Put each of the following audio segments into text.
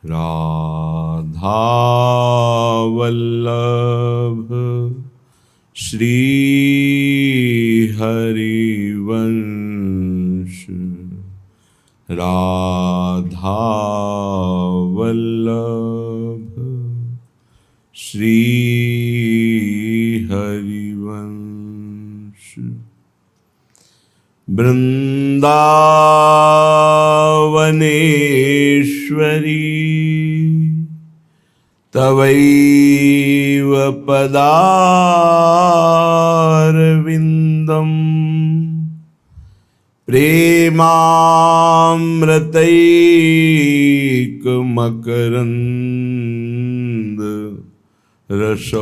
राधा वल्लभ श्री हरिवंश, राधा वल्लभ श्री हरिवंश। वृंदावनेश्वरी तवैव पदारविन्दम् प्रेमामृतैकमकरन्द रसौघपूर्णम्।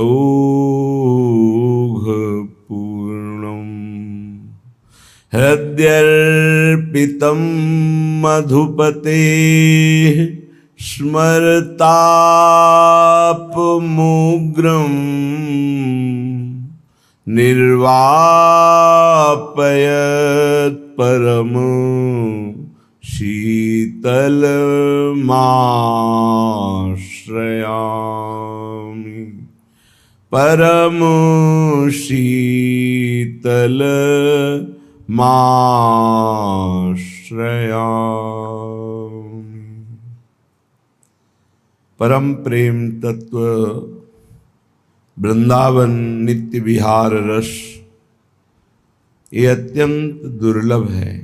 हृद्यर्पितं मधुपतेः स्मरतापमुग्रं निर्वापयत् परम शीतलमाश्रयामि, परम शीतलमाश्रयामि। परम प्रेम तत्व वृंदावन नित्य विहार रस ये अत्यंत दुर्लभ है।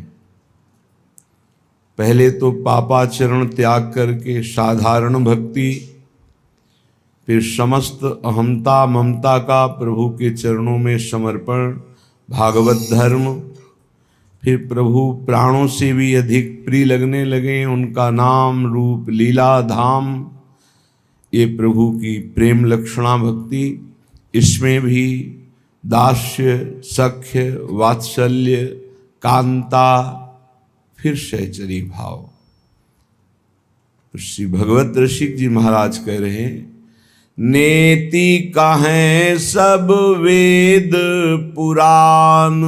पहले तो पापाचरण त्याग करके साधारण भक्ति, फिर समस्त अहंता ममता का प्रभु के चरणों में समर्पण भागवत धर्म, फिर प्रभु प्राणों से भी अधिक प्रिय लगने लगे, उनका नाम रूप लीला धाम, ये प्रभु की प्रेम लक्षणा भक्ति। इसमें भी दास्य सख्य वात्सल्य कांता, फिर सहचरी भाव। तो श्री भगवत ऋषिक जी महाराज कह रहे हैं, नेति कहें सब वेद पुराण,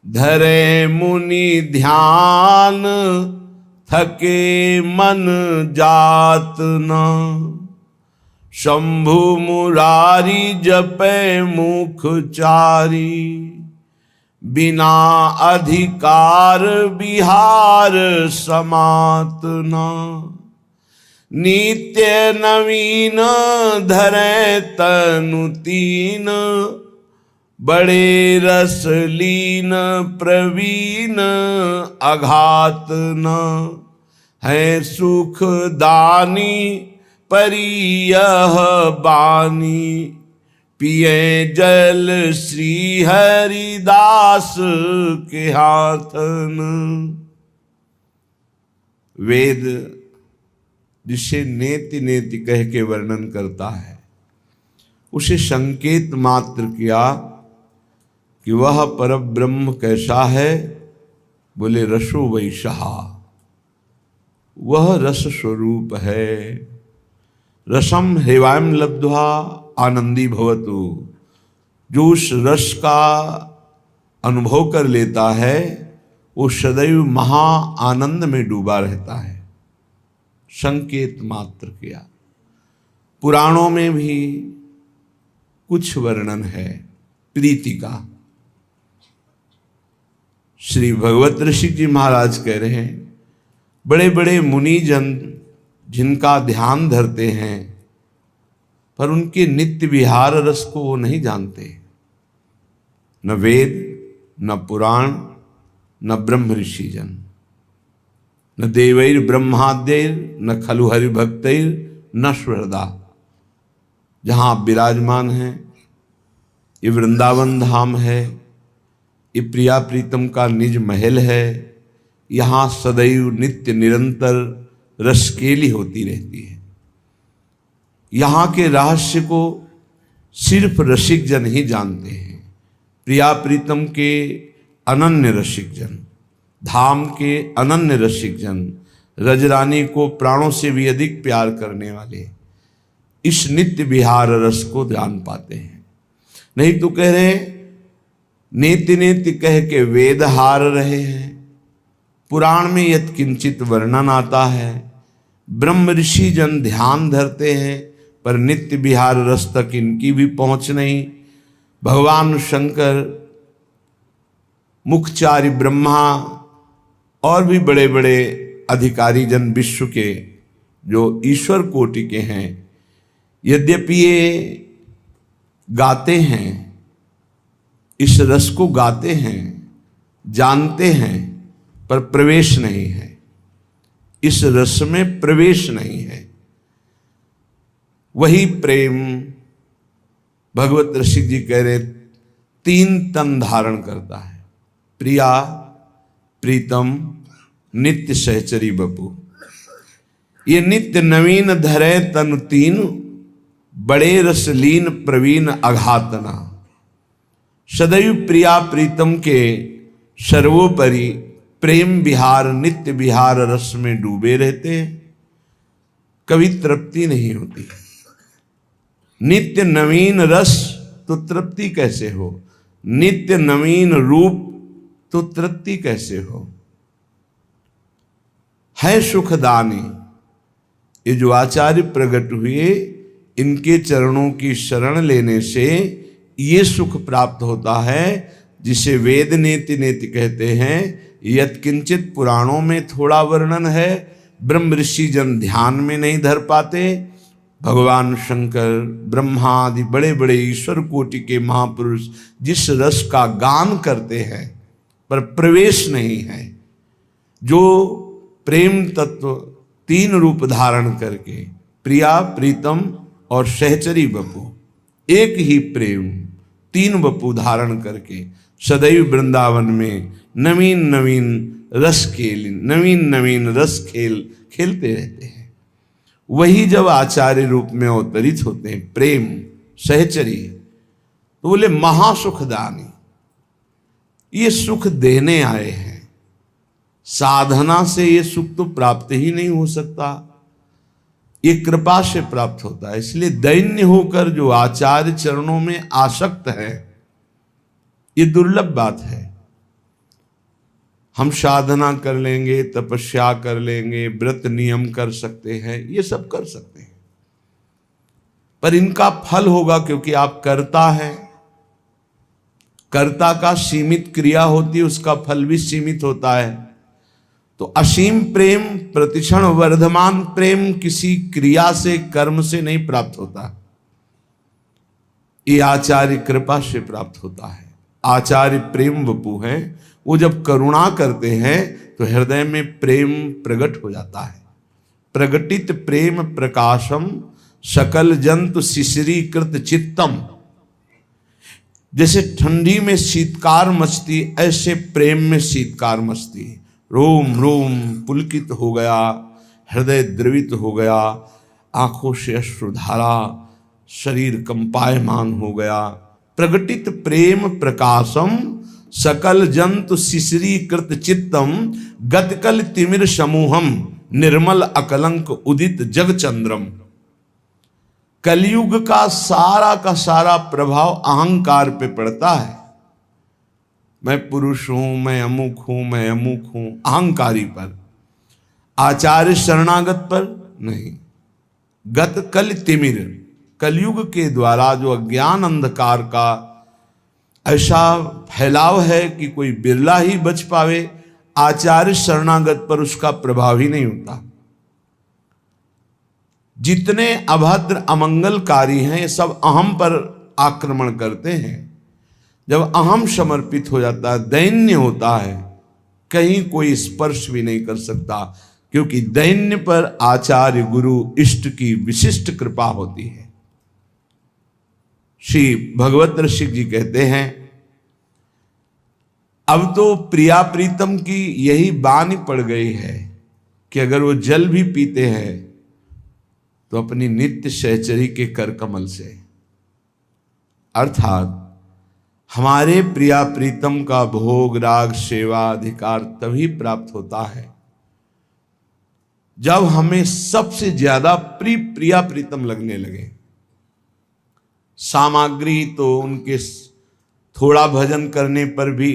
धरे मुनि ध्यान थके मन जात न। शंभु मुरारी जपे मुख चारी, बिना अधिकार बिहार समातना। नित्य नवीन धरे तनु तीन, बड़े रस लीन प्रवीण अघात न। है सुख दानी परियह बानी, पिए जल श्री हरिदास के हाथन। वेद जिसे नेति नेति कह के वर्णन करता है, उसे संकेत मात्र किया कि वह परब्रह्म कैसा है। बोले रसो वैशहा, वह रस स्वरूप है। रसम हेवायम लब्ध्वा आनंदी भवतु, जो उस रस का अनुभव कर लेता है वो सदैव महा आनंद में डूबा रहता है। संकेत मात्र किया। पुराणों में भी कुछ वर्णन है प्रीति का। श्री भगवत ऋषि जी महाराज कह रहे हैं, बड़े बड़े मुनि जन जिनका ध्यान धरते हैं, पर उनके नित्य विहार रस को वो नहीं जानते। न वेद न पुराण न ब्रह्म ऋषि जन, न देवैर ब्रह्माद्यैर न खलु हरिभक्तैर न स्वरदा। जहाँ आप विराजमान हैं, ये वृंदावन धाम है, ये प्रिया प्रीतम का निज महल है। यहाँ सदैव नित्य निरंतर रसकेली होती रहती है। यहाँ के रहस्य को सिर्फ रसिक जन ही जानते हैं। प्रिया प्रीतम के अनन्य रसिक जन, धाम के अनन्य रसिक जन, रजरानी को प्राणों से भी अधिक प्यार करने वाले इस नित्य विहार रस को जान पाते हैं। नहीं तो कह रहे नेति नेति कह के वेद हार रहे हैं। पुराण में यत्किंचित वर्णन आता है, ब्रह्म ऋषि जन ध्यान धरते हैं, पर नित्य विहार रस तक इनकी भी पहुंच नहीं। भगवान शंकर, मुखचारी ब्रह्मा और भी बड़े बड़े अधिकारी जन विश्व के जो ईश्वर कोटि के हैं, यद्यपि ये गाते हैं, इस रस को गाते हैं, जानते हैं, पर प्रवेश नहीं है, इस रस में प्रवेश नहीं है। वही प्रेम भगवत ऋषि जी कह रहे 3 तन धारण करता है, प्रिया, प्रीतम, नित्य सहचरी बपू। ये नित्य नवीन धरे तन 3, बड़े रसलीन प्रवीण अघातना। सदैव प्रिया प्रीतम के सर्वोपरि प्रेम विहार, नित्य विहार रस में डूबे रहते हैं, कभी तृप्ति नहीं होती। नित्य नवीन रस तो तृप्ति कैसे हो, नित्य नवीन रूप तो तृप्ति कैसे हो। है सुखदानी, ये जो आचार्य प्रकट हुए, इनके चरणों की शरण लेने से ये सुख प्राप्त होता है, जिसे वेद नेति नेति कहते हैं। यत्किंचित पुराणों में थोड़ा वर्णन है, ब्रह्म ऋषि जन ध्यान में नहीं धर पाते। भगवान शंकर, ब्रह्मा आदि बड़े बड़े ईश्वर कोटि के महापुरुष जिस रस का गान करते हैं, पर प्रवेश नहीं है। जो प्रेम तत्व 3 रूप धारण करके, प्रिया, प्रीतम और सहचरी बपू, एक ही प्रेम 3 बपू धारण करके सदैव वृंदावन में नवीन नवीन रस खेल खेलते रहते हैं। वही जब आचार्य रूप में अवतरित होते हैं, प्रेम सहचरी, तो बोले महासुखदानी, ये सुख देने आए हैं। साधना से ये सुख तो प्राप्त ही नहीं हो सकता, ये कृपा से प्राप्त होता है। इसलिए दैन्य होकर जो आचार्य चरणों में आसक्त है, ये दुर्लभ बात है। हम साधना कर लेंगे, तपस्या कर लेंगे, व्रत नियम कर सकते हैं, ये सब कर सकते हैं, पर इनका फल होगा, क्योंकि आप कर्ता हैं। कर्ता का सीमित क्रिया होती है, उसका फल भी सीमित होता है। तो असीम प्रेम, प्रतिक्षण वर्धमान प्रेम किसी क्रिया से, कर्म से नहीं प्राप्त होता, ये आचार्य कृपा से प्राप्त होता है। आचार्य प्रेम वपु हैं, वो जब करुणा करते हैं तो हृदय में प्रेम प्रकट हो जाता है। प्रगटित प्रेम प्रकाशम सकल जंतु शिशिरीकृत चित्तम। जैसे ठंडी में शीतकार मचती, ऐसे प्रेम में शीतकार मचती। रोम रोम पुलकित हो गया, हृदय द्रवित हो गया, आंखों से अश्रुधारा, शरीर कंपायमान हो गया। प्रगटित प्रेम प्रकाशम सकल जंतु शिशिरीकृत चित्तम गतकल तिमिर समूहम निर्मल अकलंक उदित जग चंद्रम। कलयुग का सारा प्रभाव अहंकार पे पड़ता है। मैं पुरुष हूं, मैं अमुक हूं, मैं अमुक हूं, अहंकारी पर। आचार्य शरणागत पर नहीं। गत कल तिमिर, कलयुग के द्वारा जो अज्ञान अंधकार का ऐसा फैलाव है कि कोई बिरला ही बच पावे, आचार्य शरणागत पर उसका प्रभाव ही नहीं होता। जितने अभद्र अमंगलकारी हैं, ये सब अहम पर आक्रमण करते हैं। जब अहम समर्पित हो जाता है, दैन्य होता है, कहीं कोई स्पर्श भी नहीं कर सकता, क्योंकि दैन्य पर आचार्य गुरु इष्ट की विशिष्ट कृपा होती है। श्री भगवत ऋषि जी कहते हैं, अब तो प्रिया प्रीतम की यही बानी पड़ गई है कि अगर वो जल भी पीते हैं तो अपनी नित्य सहचरी के कर कमल से। अर्थात हमारे प्रिया प्रीतम का भोग राग सेवा अधिकार तभी प्राप्त होता है जब हमें सबसे ज्यादा प्रिया प्रीतम लगने लगे। सामग्री तो उनके थोड़ा भजन करने पर भी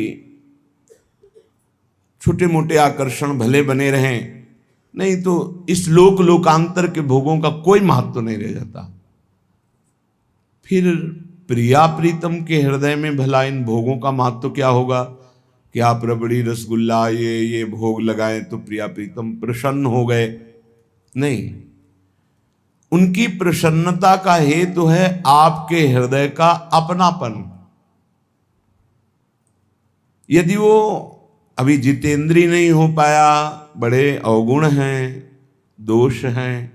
छोटे मोटे आकर्षण भले बने रहें, नहीं तो इस लोकांतर के भोगों का कोई महत्व नहीं रह जाता। फिर प्रिया प्रीतम के हृदय में भला इन भोगों का महत्व क्या होगा कि आप रबड़ी रसगुल्ला ये भोग लगाएं तो प्रिया प्रीतम प्रसन्न हो गए? नहीं, उनकी प्रसन्नता का हेतु है आपके हृदय का अपनापन। यदि वो अभी जितेंद्री नहीं हो पाया, बड़े अवगुण हैं, दोष हैं,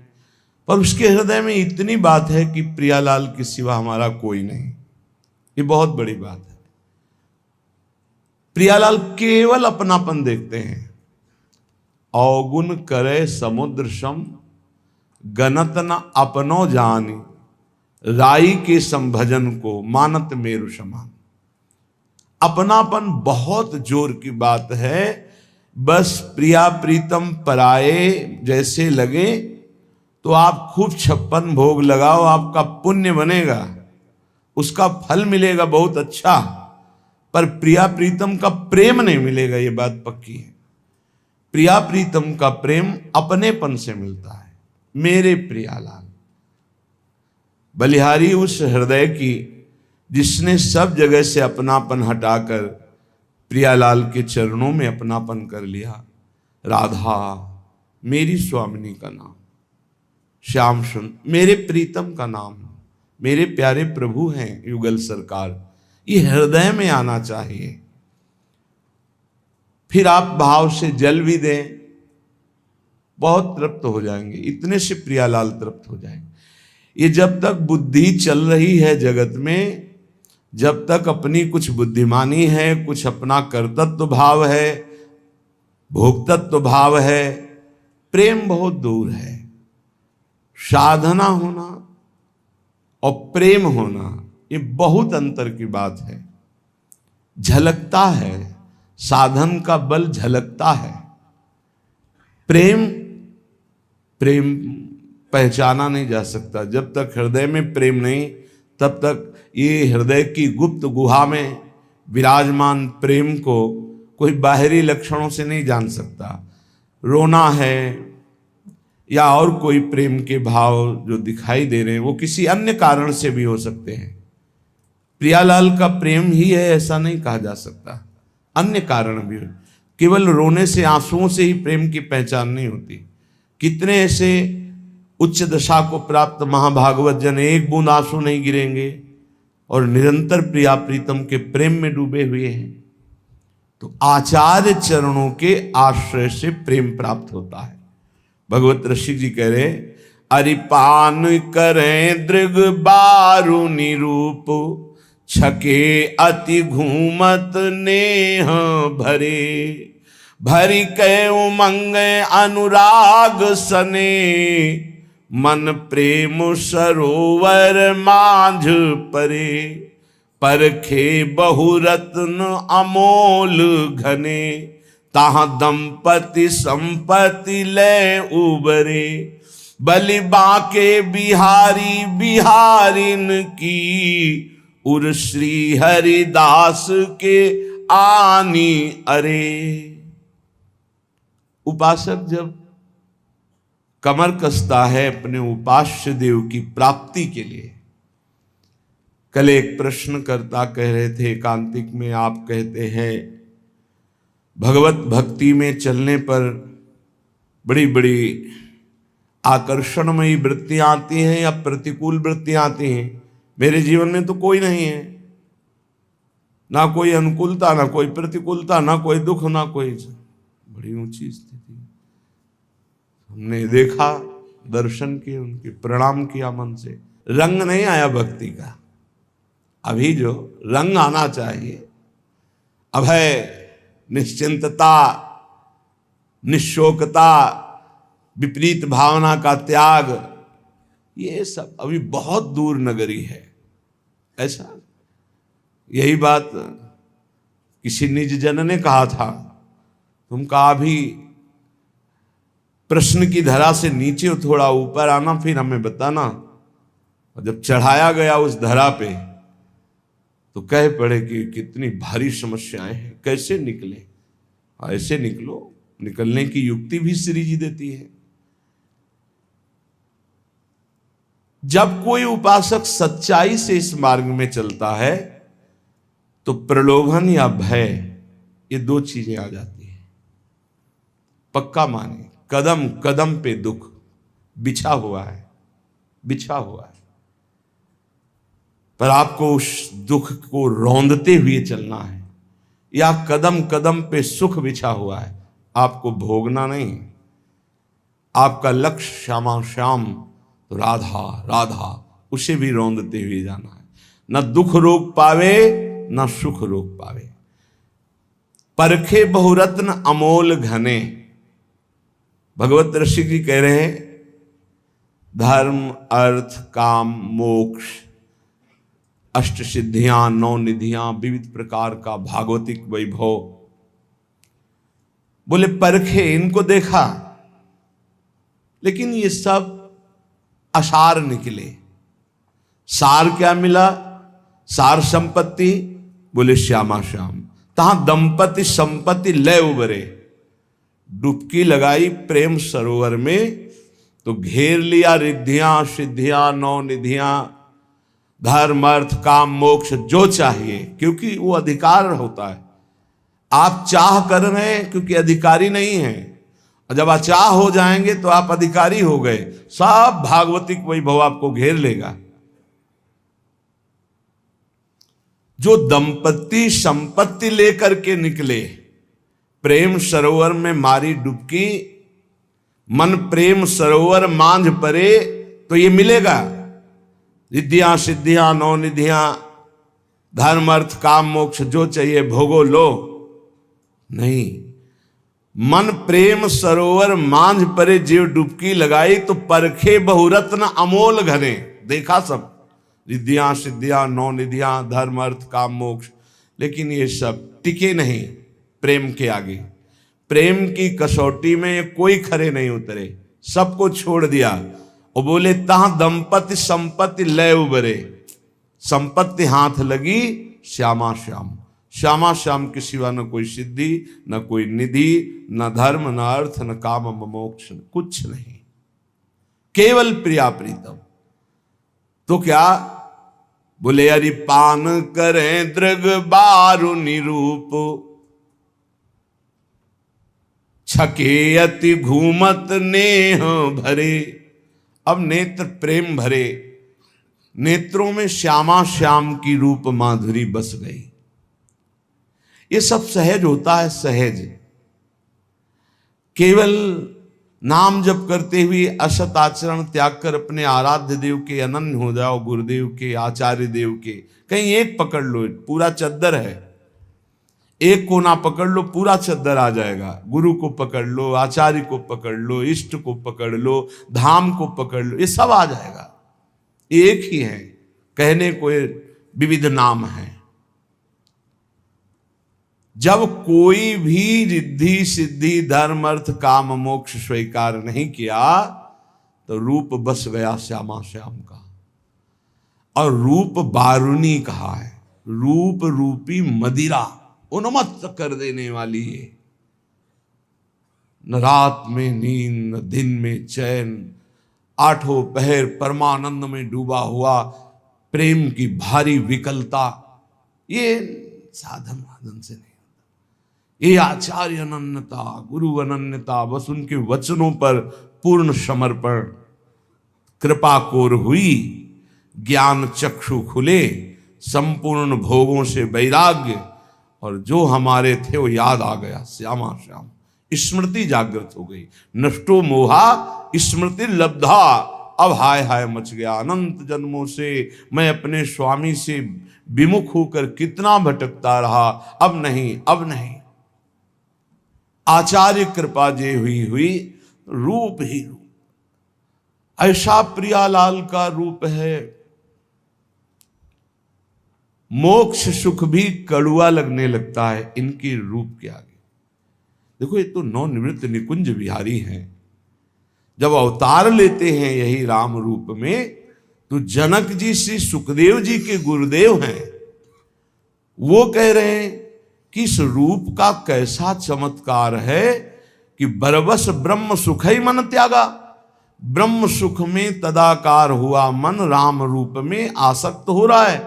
पर उसके हृदय में इतनी बात है कि प्रियालाल के सिवा हमारा कोई नहीं, ये बहुत बड़ी बात है। प्रियालाल केवल अपनापन देखते हैं। अवगुण करे समुद्र सम, गनत न अपनो जानी, राई के संभजन को मानत मेरु समान। अपनापन बहुत जोर की बात है। बस प्रिया प्रीतम पराये जैसे लगे तो आप खूब 56 भोग लगाओ, आपका पुण्य बनेगा, उसका फल मिलेगा बहुत अच्छा, पर प्रिया प्रीतम का प्रेम नहीं मिलेगा, ये बात पक्की है। प्रिया प्रीतम का प्रेम अपनेपन से मिलता है। मेरे प्रियालाल, बलिहारी उस हृदय की जिसने सब जगह से अपनापन हटाकर प्रियालाल के चरणों में अपनापन कर लिया। राधा मेरी स्वामिनी का नाम, श्याम सुंदर मेरे प्रीतम का नाम, मेरे प्यारे प्रभु हैं युगल सरकार, ये हृदय में आना चाहिए। फिर आप भाव से जल भी दें, बहुत तृप्त हो जाएंगे, इतने से प्रियालाल तृप्त हो जाएंगे। ये जब तक बुद्धि चल रही है जगत में, जब तक अपनी कुछ बुद्धिमानी है, कुछ अपना कर्तृत्व भाव है, भोक्तत्व भाव है, प्रेम बहुत दूर है। साधना होना और प्रेम होना ये बहुत अंतर की बात है। झलकता है, साधन का बल झलकता है, प्रेम पहचाना नहीं जा सकता। जब तक हृदय में प्रेम नहीं, तब तक ये हृदय की गुप्त गुहा में विराजमान प्रेम को कोई बाहरी लक्षणों से नहीं जान सकता। रोना है या और कोई प्रेम के भाव जो दिखाई दे रहे हैं वो किसी अन्य कारण से भी हो सकते हैं। प्रियालाल का प्रेम ही है ऐसा नहीं कहा जा सकता, अन्य कारण भी। केवल रोने से, आंसुओं से ही प्रेम की पहचान नहीं होती। कितने ऐसे उच्च दशा को प्राप्त महाभागवत जन एक बूंद आंसू नहीं गिरेंगे और निरंतर प्रिया प्रीतम के प्रेम में डूबे हुए हैं। तो आचार्य चरणों के आश्रय से प्रेम प्राप्त होता है। भगवत ऋषि जी कह रहे, अरिपान करें दृग बारु निरूप, छके अति घूमत नेह भरे, भरी कै उमंग अनुराग सने, मन प्रेम सरोवर मांझ परे, परखे बहुरत्न अमोल घने, ताहाँ दंपति संपत्ति ले उबरे, बलि बाके बिहारी बिहारिन की, उर श्री हरिदास के आनी अरे। उपासक जब कमर कसता है अपने उपास्य देव की प्राप्ति के लिए। कल एक प्रश्नकर्ता कह रहे थे एकांतिक में, आप कहते हैं भगवत भक्ति में चलने पर बड़ी बड़ी आकर्षणमयी वृत्तियां आती हैं या प्रतिकूल वृत्तियां आती हैं। मेरे जीवन में तो कोई नहीं है, ना कोई अनुकूलता, ना कोई प्रतिकूलता, ना कोई दुख, ना कोई। बड़ी ऊंची स्थिति। हमने देखा, दर्शन किए, उनके प्रणाम किया मन से। रंग नहीं आया भक्ति का। अभी जो रंग आना चाहिए, अभय, निश्चिंतता, निशोकता, विपरीत भावना का त्याग, ये सब अभी बहुत दूर नगरी है। ऐसा यही बात किसी निज जन ने कहा था, तुम कहा अभी प्रश्न की धरा से नीचे थोड़ा ऊपर आना, फिर हमें बताना। और जब चढ़ाया गया उस धरा पे तो कह पड़े कि कितनी भारी समस्याएं हैं, कैसे निकले। ऐसे निकलो, निकलने की युक्ति भी श्री जी देती है। जब कोई उपासक सच्चाई से इस मार्ग में चलता है तो प्रलोभन या भय, ये दो चीजें आ जाती है। पक्का माने, कदम कदम पे दुख बिछा हुआ है, बिछा हुआ है, पर आपको उस दुख को रौंदते हुए चलना है, या कदम कदम पे सुख बिछा हुआ है, आपको भोगना नहीं। आपका लक्ष्य श्यामा श्याम तो राधा राधा, उसे भी रौंदते हुए जाना है। न दुख रोक पावे न सुख रोक पावे। परखे बहुरत्न अमोल घने। भगवत ऋषि जी कह रहे हैं धर्म अर्थ काम मोक्ष, अष्ट सिद्धियां, 9 निधियां, विविध प्रकार का भागवतिक वैभव। बोले परखे, इनको देखा, लेकिन ये सब असार निकले। सार क्या मिला? सार संपत्ति। बोले श्यामा श्याम। तहां दंपति संपत्ति लय उबरे। डुबकी लगाई प्रेम सरोवर में तो घेर लिया रिद्धियां सिद्धियां 9 निधियां, धर्म अर्थ काम मोक्ष, जो चाहिए, क्योंकि वो अधिकार होता है। आप चाह कर रहे हैं क्योंकि अधिकारी नहीं हैं, और जब अचाह हो जाएंगे तो आप अधिकारी हो गए। सब भागवतिक वैभव आपको घेर लेगा। जो दंपति संपत्ति लेकर के निकले, प्रेम सरोवर में मारी डुबकी, मन प्रेम सरोवर मांझ परे, तो ये मिलेगा। रिद्धियां सिद्धियां 9 निधियां, धर्म अर्थ काम मोक्ष, जो चाहिए भोगो लो। नहीं, मन प्रेम सरोवर मांझ परे जीव डुबकी लगाई तो परखे बहुरत्न अमोल घने। देखा सब रिद्धियां सिद्धियां 9 निधियां, धर्म अर्थ काम मोक्ष, लेकिन ये सब टिके नहीं प्रेम के आगे। प्रेम की कसौटी में कोई खरे नहीं उतरे, सबको छोड़ दिया। और बोले तहां दंपति संपत्ति लय उबरे। संपत्ति हाथ लगी, श्यामा श्याम। श्यामा श्याम के सिवा न कोई सिद्धि, न कोई निधि, न धर्म, न अर्थ, न काम, न मोक्ष, कुछ नहीं, केवल प्रिया प्रीतम। तो क्या? बोले अरि पान करें दृग बारु निरूप, छके अति घूमत नेह भरे। अब नेत्र प्रेम भरे, नेत्रों में श्यामा श्याम की रूप माधुरी बस गई। ये सब सहज होता है, सहज। केवल नाम जप करते हुए असत आचरण त्याग कर अपने आराध्य देव के अनन्य हो जाओ, गुरुदेव के, आचार्य देव के। कहीं एक पकड़ लो, पूरा चद्दर है, एक कोना पकड़ लो, पूरा चद्दर आ जाएगा। गुरु को पकड़ लो, आचार्य को पकड़ लो, इष्ट को पकड़ लो, धाम को पकड़ लो, ये सब आ जाएगा। एक ही है, कहने को विविध नाम है। जब कोई भी रिद्धि सिद्धि धर्म अर्थ काम मोक्ष स्वीकार नहीं किया तो रूप बस गया श्यामा श्याम का। और रूप बारुनी कहा है, रूप रूपी मदिरा उन्मत्त कर देने वाली है। न रात में नींद, न दिन में चैन, 8 पहर परमानंद में डूबा हुआ, प्रेम की भारी विकलता, ये साधन वाधन से नहीं। ये आचार्य अनन्यता, गुरु अनन्यता, बस उनके वचनों पर पूर्ण समर्पण, कृपा कोर हुई, ज्ञान चक्षु खुले, संपूर्ण भोगों से वैराग्य, और जो हमारे थे वो याद आ गया, श्यामा श्याम। स्मृति जागृत हो गई। नष्टो मोहा स्मृति लब्धा। अब हाय हाय मच गया। अनंत जन्मों से मैं अपने स्वामी से विमुख होकर कितना भटकता रहा, अब नहीं, अब नहीं। आचार्य कृपा जे हुई रूप ही रूप। ऐसा प्रियालाल का रूप है, मोक्ष सुख भी कड़ुआ लगने लगता है इनके रूप के आगे। देखो, ये तो 9 निवृत्त निकुंज बिहारी हैं। जब अवतार लेते हैं यही राम रूप में, तो जनक जी श्री सुखदेव जी के गुरुदेव हैं। वो कह रहे हैं कि इस रूप का कैसा चमत्कार है कि बरबस ब्रह्म सुख ही मन त्यागा, ब्रह्म सुख में तदाकार हुआ मन राम रूप में आसक्त हो रहा है।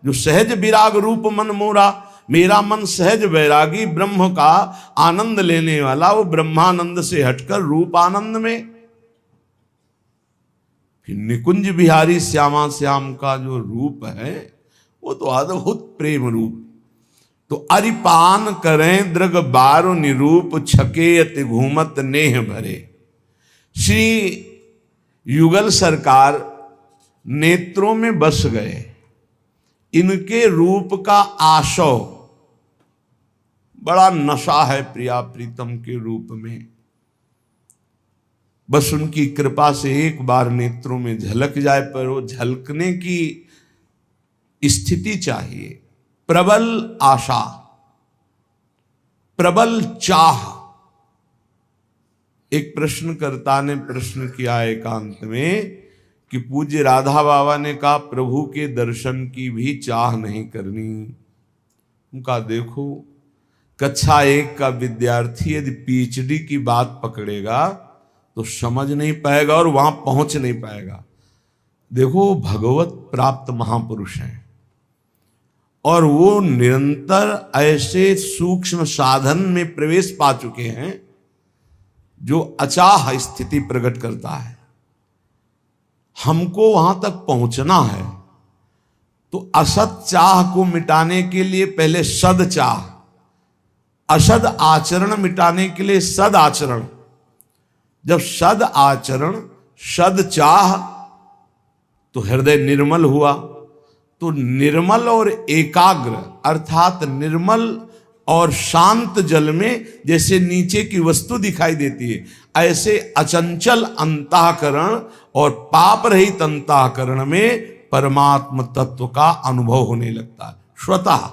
जो सहज विराग रूप मन मोरा, मेरा मन सहज वैरागी ब्रह्म का आनंद लेने वाला, वो ब्रह्मानंद से हटकर रूप आनंद में। फिर निकुंज बिहारी श्यामा श्याम का जो रूप है वो तो अद्भुत प्रेम रूप। तो अरिपान करें दृग बारो निरूप, छके अति घूमत नेह भरे। श्री युगल सरकार नेत्रों में बस गए, इनके रूप का आशव, बड़ा नशा है प्रिया प्रीतम के रूप में। बस उनकी कृपा से एक बार नेत्रों में झलक जाए, पर वो झलकने की स्थिति चाहिए, प्रबल आशा, प्रबल चाह। एक प्रश्नकर्ता ने प्रश्न किया एकांत में कि पूज्य राधा बाबा ने कहा प्रभु के दर्शन की भी चाह नहीं करनी। उनका देखो, कक्षा 1 का विद्यार्थी यदि पीएचडी की बात पकड़ेगा तो समझ नहीं पाएगा और वहां पहुंच नहीं पाएगा। देखो, भगवत प्राप्त महापुरुष हैं और वो निरंतर ऐसे सूक्ष्म साधन में प्रवेश पा चुके हैं जो अचाह स्थिति प्रकट करता है। हमको वहां तक पहुंचना है तो असत चाह को मिटाने के लिए पहले सद चाह, असद आचरण मिटाने के लिए सद आचरण। जब सद आचरण, सद चाह, तो हृदय निर्मल हुआ। तो निर्मल और एकाग्र अर्थात निर्मल और शांत जल में जैसे नीचे की वस्तु दिखाई देती है, ऐसे अचंचल अंतःकरण और पाप रहित अंतःकरण में परमात्म तत्व का अनुभव होने लगता है स्वतः।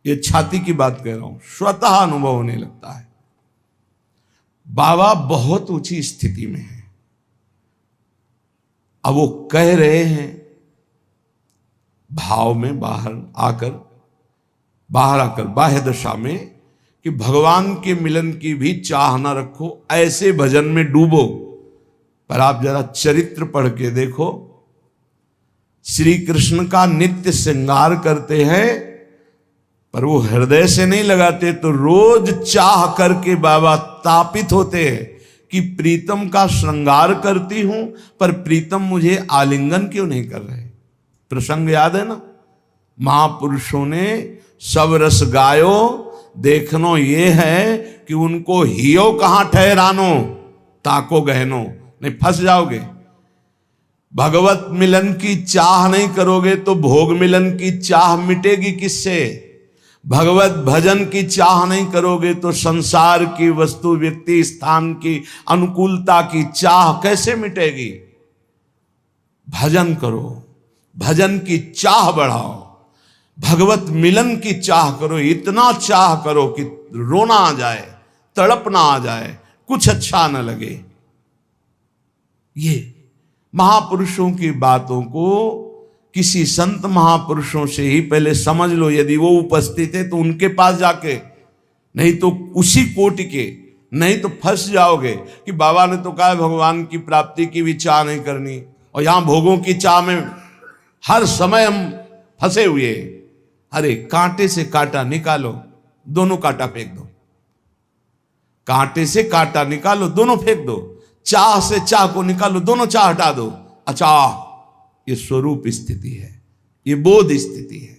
ये छाती की बात कह रहा हूं, स्वतः अनुभव होने लगता है। बाबा बहुत ऊंची स्थिति में है। अब वो कह रहे हैं भाव में बाहर आकर बाह्य दशा में कि भगवान के मिलन की भी चाह न रखो, ऐसे भजन में डूबो। पर आप जरा चरित्र पढ़ के देखो, श्री कृष्ण का नित्य श्रृंगार करते हैं पर वो हृदय से नहीं लगाते, तो रोज चाह करके बाबा तापित होते हैं कि प्रीतम का श्रृंगार करती हूं पर प्रीतम मुझे आलिंगन क्यों नहीं कर रहे। प्रसंग याद है ना, महापुरुषों ने सब रस गायो, देखनो ये है कि उनको हियो कहां ठहरानो, ताको गहनो, नहीं फंस जाओगे। भगवत मिलन की चाह नहीं करोगे तो भोग मिलन की चाह मिटेगी किससे? भगवत भजन की चाह नहीं करोगे तो संसार की वस्तु, व्यक्ति, स्थान की अनुकूलता की चाह कैसे मिटेगी? भजन करो, भजन की चाह बढ़ाओ, भगवत मिलन की चाह करो, इतना चाह करो कि रोना आ जाए, तड़पना आ जाए, कुछ अच्छा न लगे। ये महापुरुषों की बातों को किसी संत महापुरुषों से ही पहले समझ लो। यदि वो उपस्थित है तो उनके पास जाके, नहीं तो उसी कोटि के, नहीं तो फंस जाओगे कि बाबा ने तो कहा भगवान की प्राप्ति की भी चाह नहीं करनी, और यहां भोगों की चाह में हर समय हम फंसे हुए। अरे कांटे से कांटा निकालो, दोनों कांटा फेंक दो, कांटे से कांटा निकालो, दोनों फेंक दो, चाह से चाह को निकालो, दोनों चाह हटा दो। अचाह ये स्वरूप स्थिति है, ये बोध स्थिति है।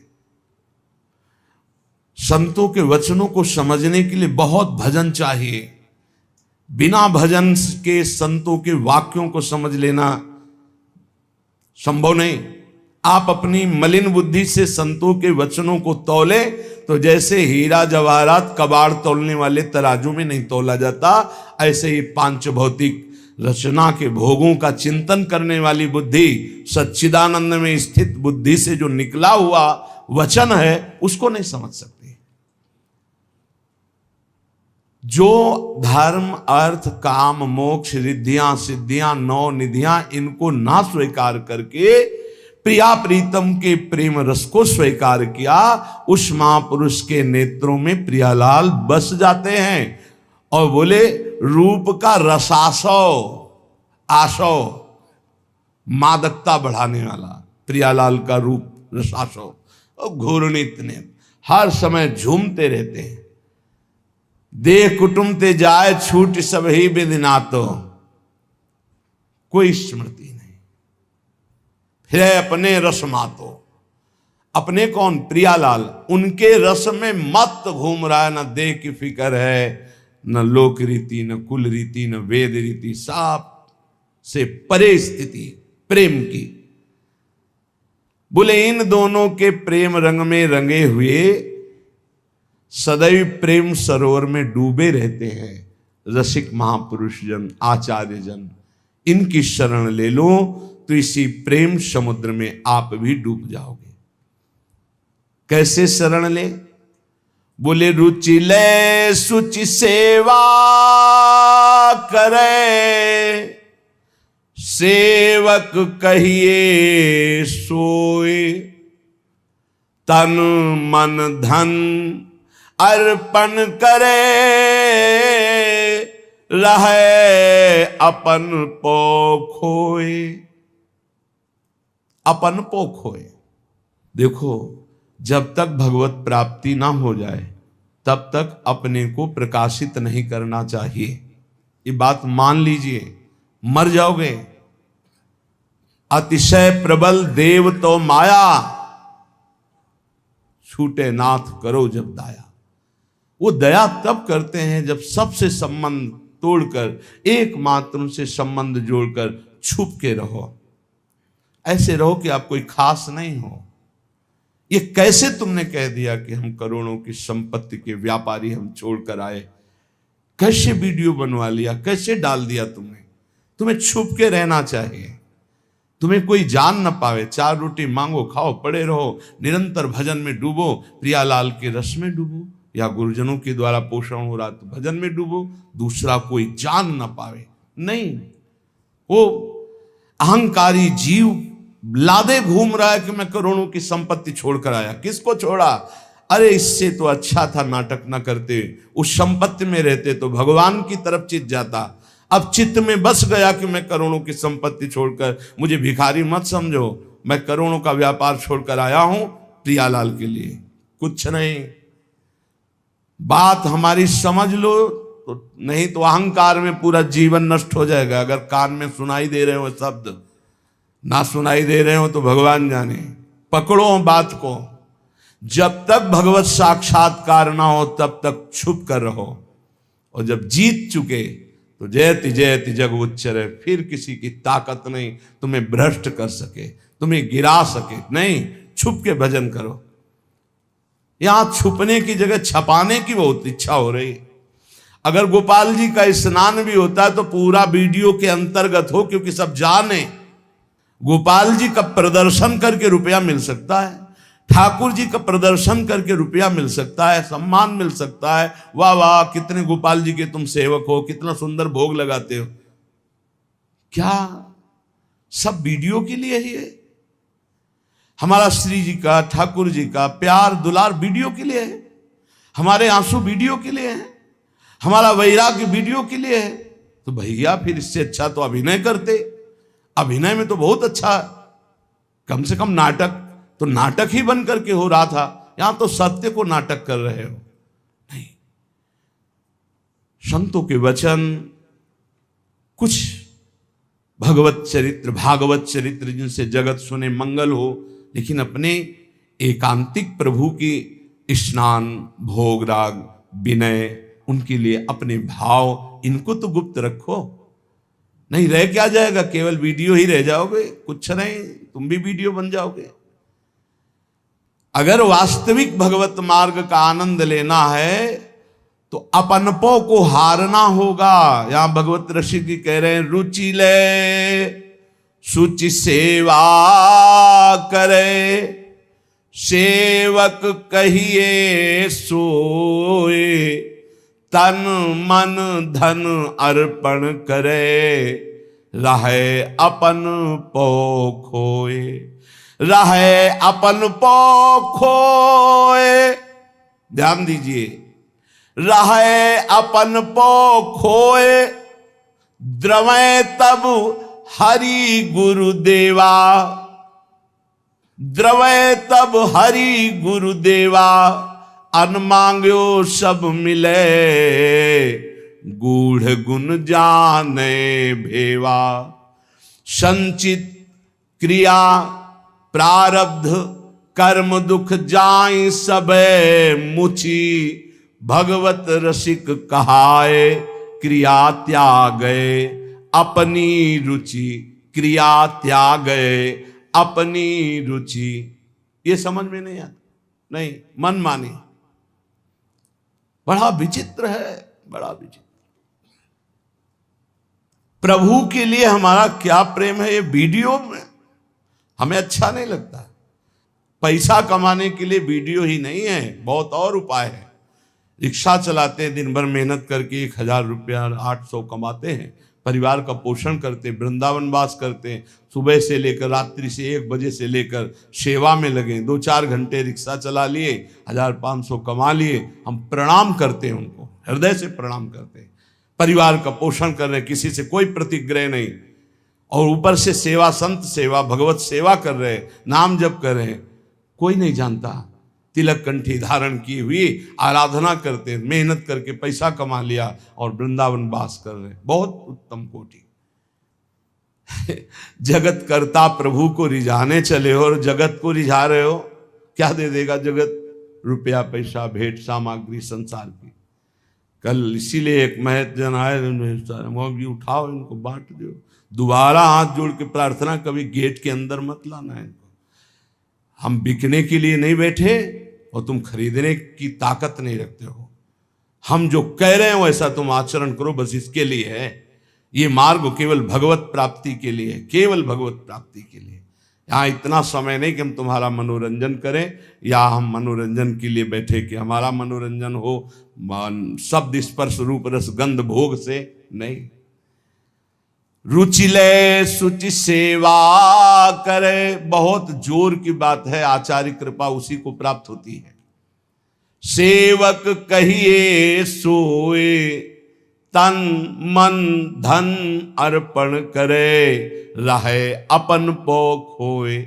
संतों के वचनों को समझने के लिए बहुत भजन चाहिए। बिना भजन के संतों के वाक्यों को समझ लेना संभव नहीं। आप अपनी मलिन बुद्धि से संतों के वचनों को तौले तो जैसे हीरा जवाहरात कबाड़ तौलने वाले तराजू में नहीं तौला जाता, ऐसे ही पांच भौतिक रचना के भोगों का चिंतन करने वाली बुद्धि, सच्चिदानंद में स्थित बुद्धि से जो निकला हुआ वचन है उसको नहीं समझ सकते। जो धर्म, अर्थ, काम, मोक्ष, रिद्धियां, सिद्धियां, नौ निधियां, इनको ना स्वीकार करके प्रिया प्रीतम के प्रेम रस को स्वीकार किया, उस महापुरुष के नेत्रों में प्रियालाल बस जाते हैं और बोले रूप का रसासव, आसव, मादकता बढ़ाने वाला प्रियालाल का रूप रसासव, और घूर्णित ने हर समय झूमते रहते हैं। देह कुटुंब ते जाए छूट सब ही बिदिना, तो कोई स्मृति नहीं, फिर अपने रस मातो। अपने कौन? प्रियालाल। उनके रस में मत घूम रहा है, न देह की फिक्र है, न लोक रीति, न कुल रीति, न वेद रीति, सब से परे स्थिति प्रेम की। बोले इन दोनों के प्रेम रंग में रंगे हुए सदैव प्रेम सरोवर में डूबे रहते हैं रसिक महापुरुष जन, आचार्य जन। इनकी शरण ले लो तो इसी प्रेम समुद्र में आप भी डूब जाओगे। कैसे शरण ले? बोले रुचि ले सुचि सेवा करे, सेवक कहिए सोए, तन मन धन अर्पण करे, रहे अपन पो खोए। अपन पो खोए। देखो, जब तक भगवत प्राप्ति ना हो जाए तब तक अपने को प्रकाशित नहीं करना चाहिए। ये बात मान लीजिए, मर जाओगे। अतिशय प्रबल देव तो माया, छूटे नाथ करो जब दाया। वो दया तब करते हैं जब सबसे संबंध तोड़कर एकमात्र से संबंध जोड़कर छुप के रहो। ऐसे रहो कि आप कोई खास नहीं हो। ये कैसे तुमने कह दिया कि हम करोड़ों की संपत्ति के व्यापारी हम छोड़कर आए? कैसे वीडियो बनवा लिया, कैसे डाल दिया तुमने? तुम्हें छुप के रहना चाहिए, तुम्हें कोई जान न पावे। 4 रोटी मांगो, खाओ, पड़े रहो, निरंतर भजन में डूबो, प्रियालाल के रस में डूबो, या गुरुजनों के द्वारा पोषण हो रहा तो भजन में डूबो, दूसरा कोई जान न पावे। नहीं, वो अहंकारी जीव लादे घूम रहा है कि मैं करोड़ों की संपत्ति छोड़कर आया। किसको छोड़ा? अरे इससे तो अच्छा था नाटक न करते, उस संपत्ति में रहते तो भगवान की तरफ चित जाता। अब चित्त में बस गया कि मैं करोड़ों की संपत्ति छोड़कर, मुझे भिखारी मत समझो, मैं करोड़ों का व्यापार छोड़कर आया हूं प्रियालाल के लिए, कुछ नहीं। बात हमारी समझ लो, तो नहीं तो अहंकार में पूरा जीवन नष्ट हो जाएगा। अगर कान में सुनाई दे रहे हो शब्द, ना सुनाई दे रहे हो तो भगवान जाने। पकड़ो बात को। जब तक भगवत साक्षात्कार ना हो तब तक छुप कर रहो, और जब जीत चुके तो जयति जयति जग उच्चरे, फिर किसी की ताकत नहीं तुम्हें भ्रष्ट कर सके, तुम्हें गिरा सके। नहीं, छुप के भजन करो। यहां छुपने की जगह छपाने की बहुत इच्छा हो रही। अगर गोपाल जी का स्नान भी होता है तो पूरा वीडियो के अंतर्गत हो, क्योंकि सब जाने गोपाल जी का प्रदर्शन करके रुपया मिल सकता है, ठाकुर जी का प्रदर्शन करके रुपया मिल सकता है, सम्मान मिल सकता है। वाह वाह, कितने गोपाल जी के तुम सेवक हो, कितना सुंदर भोग लगाते हो। क्या सब वीडियो के लिए ही है? हमारा श्री जी का, ठाकुर जी का प्यार दुलार वीडियो के लिए है, हमारे आंसू वीडियो के लिए है, हमारा वैराग्य वीडियो के लिए है। तो भैया फिर इससे अच्छा तो अभिनय करते। अभिनय में तो बहुत अच्छा, कम से कम नाटक तो नाटक ही बन करके हो रहा था, यहां तो सत्य को नाटक कर रहे हो। नहीं, संतों के वचन, कुछ भगवत चरित्र, भागवत चरित्र जिनसे जगत सुने मंगल हो, लेकिन अपने एकांतिक प्रभु की स्नान, भोग राग, विनय, उनके लिए अपने भाव, इनको तो गुप्त रखो। नहीं रह क्या जाएगा, केवल वीडियो ही रह जाओगे, कुछ नहीं, तुम भी वीडियो बन जाओगे। अगर वास्तविक भगवत मार्ग का आनंद लेना है तो अपनपो को हारना होगा। यहां भगवत ऋषि जी कह रहे हैं, रुचि ले सुचि सेवा करे, सेवक कहिए सोए, तन मन धन अर्पण करे, रहे अपन पो खोए। रहे अपन पो खोए, ध्यान दीजिए, रहे अपन पो खोए, द्रवै तब हरि गुरुदेवा, द्रवै तब हरि गुरुदेवा, अन मांग्यो सब मिले, गूढ़ गुण जाने भेवा। संचित क्रिया प्रारब्ध कर्म दुख जाय सबे मुचि, भगवत रसिक कहाए क्रिया त्यागे अपनी रुचि, क्रिया त्यागे अपनी रुचि। ये समझ में नहीं आता, नहीं मन माने, बड़ा विचित्र है, बड़ा विचित्र। प्रभु के लिए हमारा क्या प्रेम है, ये वीडियो में हमें अच्छा नहीं लगता। पैसा कमाने के लिए वीडियो ही नहीं है, बहुत और उपाय है। रिक्शा चलाते हैं, दिन भर मेहनत करके 1000 रुपया 800 कमाते हैं, परिवार का पोषण करते, वृंदावन वास करते हैं, सुबह से लेकर रात्रि से 1 बजे से लेकर सेवा में लगे, 2-4 घंटे रिक्शा चला लिए, 1500 कमा लिए। हम प्रणाम करते हैं उनको, हृदय से प्रणाम करते हैं। परिवार का पोषण कर रहे, किसी से कोई प्रतिग्रह नहीं, और ऊपर से सेवा, संत सेवा, भगवत सेवा कर रहे, नाम जप कर रहे, कोई नहीं जानता। तिलक कंठी धारण की हुई आराधना करते, मेहनत करके पैसा कमा लिया और वृंदावन वास कर रहे, बहुत उत्तम कोटि। जगत करता प्रभु को रिझाने चले हो और जगत को रिझा रहे हो, क्या दे देगा जगत? रुपया पैसा भेंट सामग्री संसार की। कल इसीलिए एक महत जन आए, उठाओ इनको बांट दो, दोबारा हाथ जोड़ के प्रार्थना, कभी गेट के अंदर मत लाना है इनको। हम बिकने के लिए नहीं बैठे और तुम खरीदने की ताकत नहीं रखते हो। हम जो कह रहे हैं वैसा तुम आचरण करो, बस इसके लिए है ये मार्ग, केवल भगवत प्राप्ति के लिए, केवल भगवत प्राप्ति के लिए। यहाँ इतना समय नहीं कि हम तुम्हारा मनोरंजन करें या हम मनोरंजन के लिए बैठे कि हमारा मनोरंजन हो शब्द स्पर्श रूप रस गंध भोग से, नहीं। रुचि ले सुचि सेवा करे, बहुत जोर की बात है, आचार्य कृपा उसी को प्राप्त होती है। सेवक कहिए सोए, तन मन धन अर्पण करे, रहे अपन पो खोए।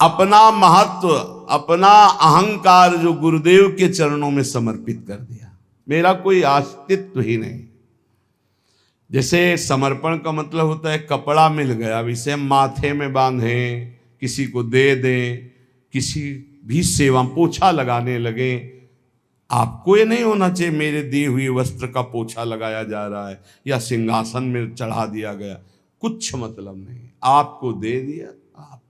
अपना महत्व, अपना अहंकार जो गुरुदेव के चरणों में समर्पित कर दिया, मेरा कोई अस्तित्व ही नहीं। जैसे समर्पण का मतलब होता है कपड़ा मिल गया, अब इसे हम माथे में बांधें, किसी को दे दें, किसी भी सेवा, पोछा लगाने लगे, आपको ये नहीं होना चाहिए मेरे दी हुई वस्त्र का पोछा लगाया जा रहा है या सिंहासन में चढ़ा दिया गया, कुछ मतलब नहीं, आपको दे दिया। आप,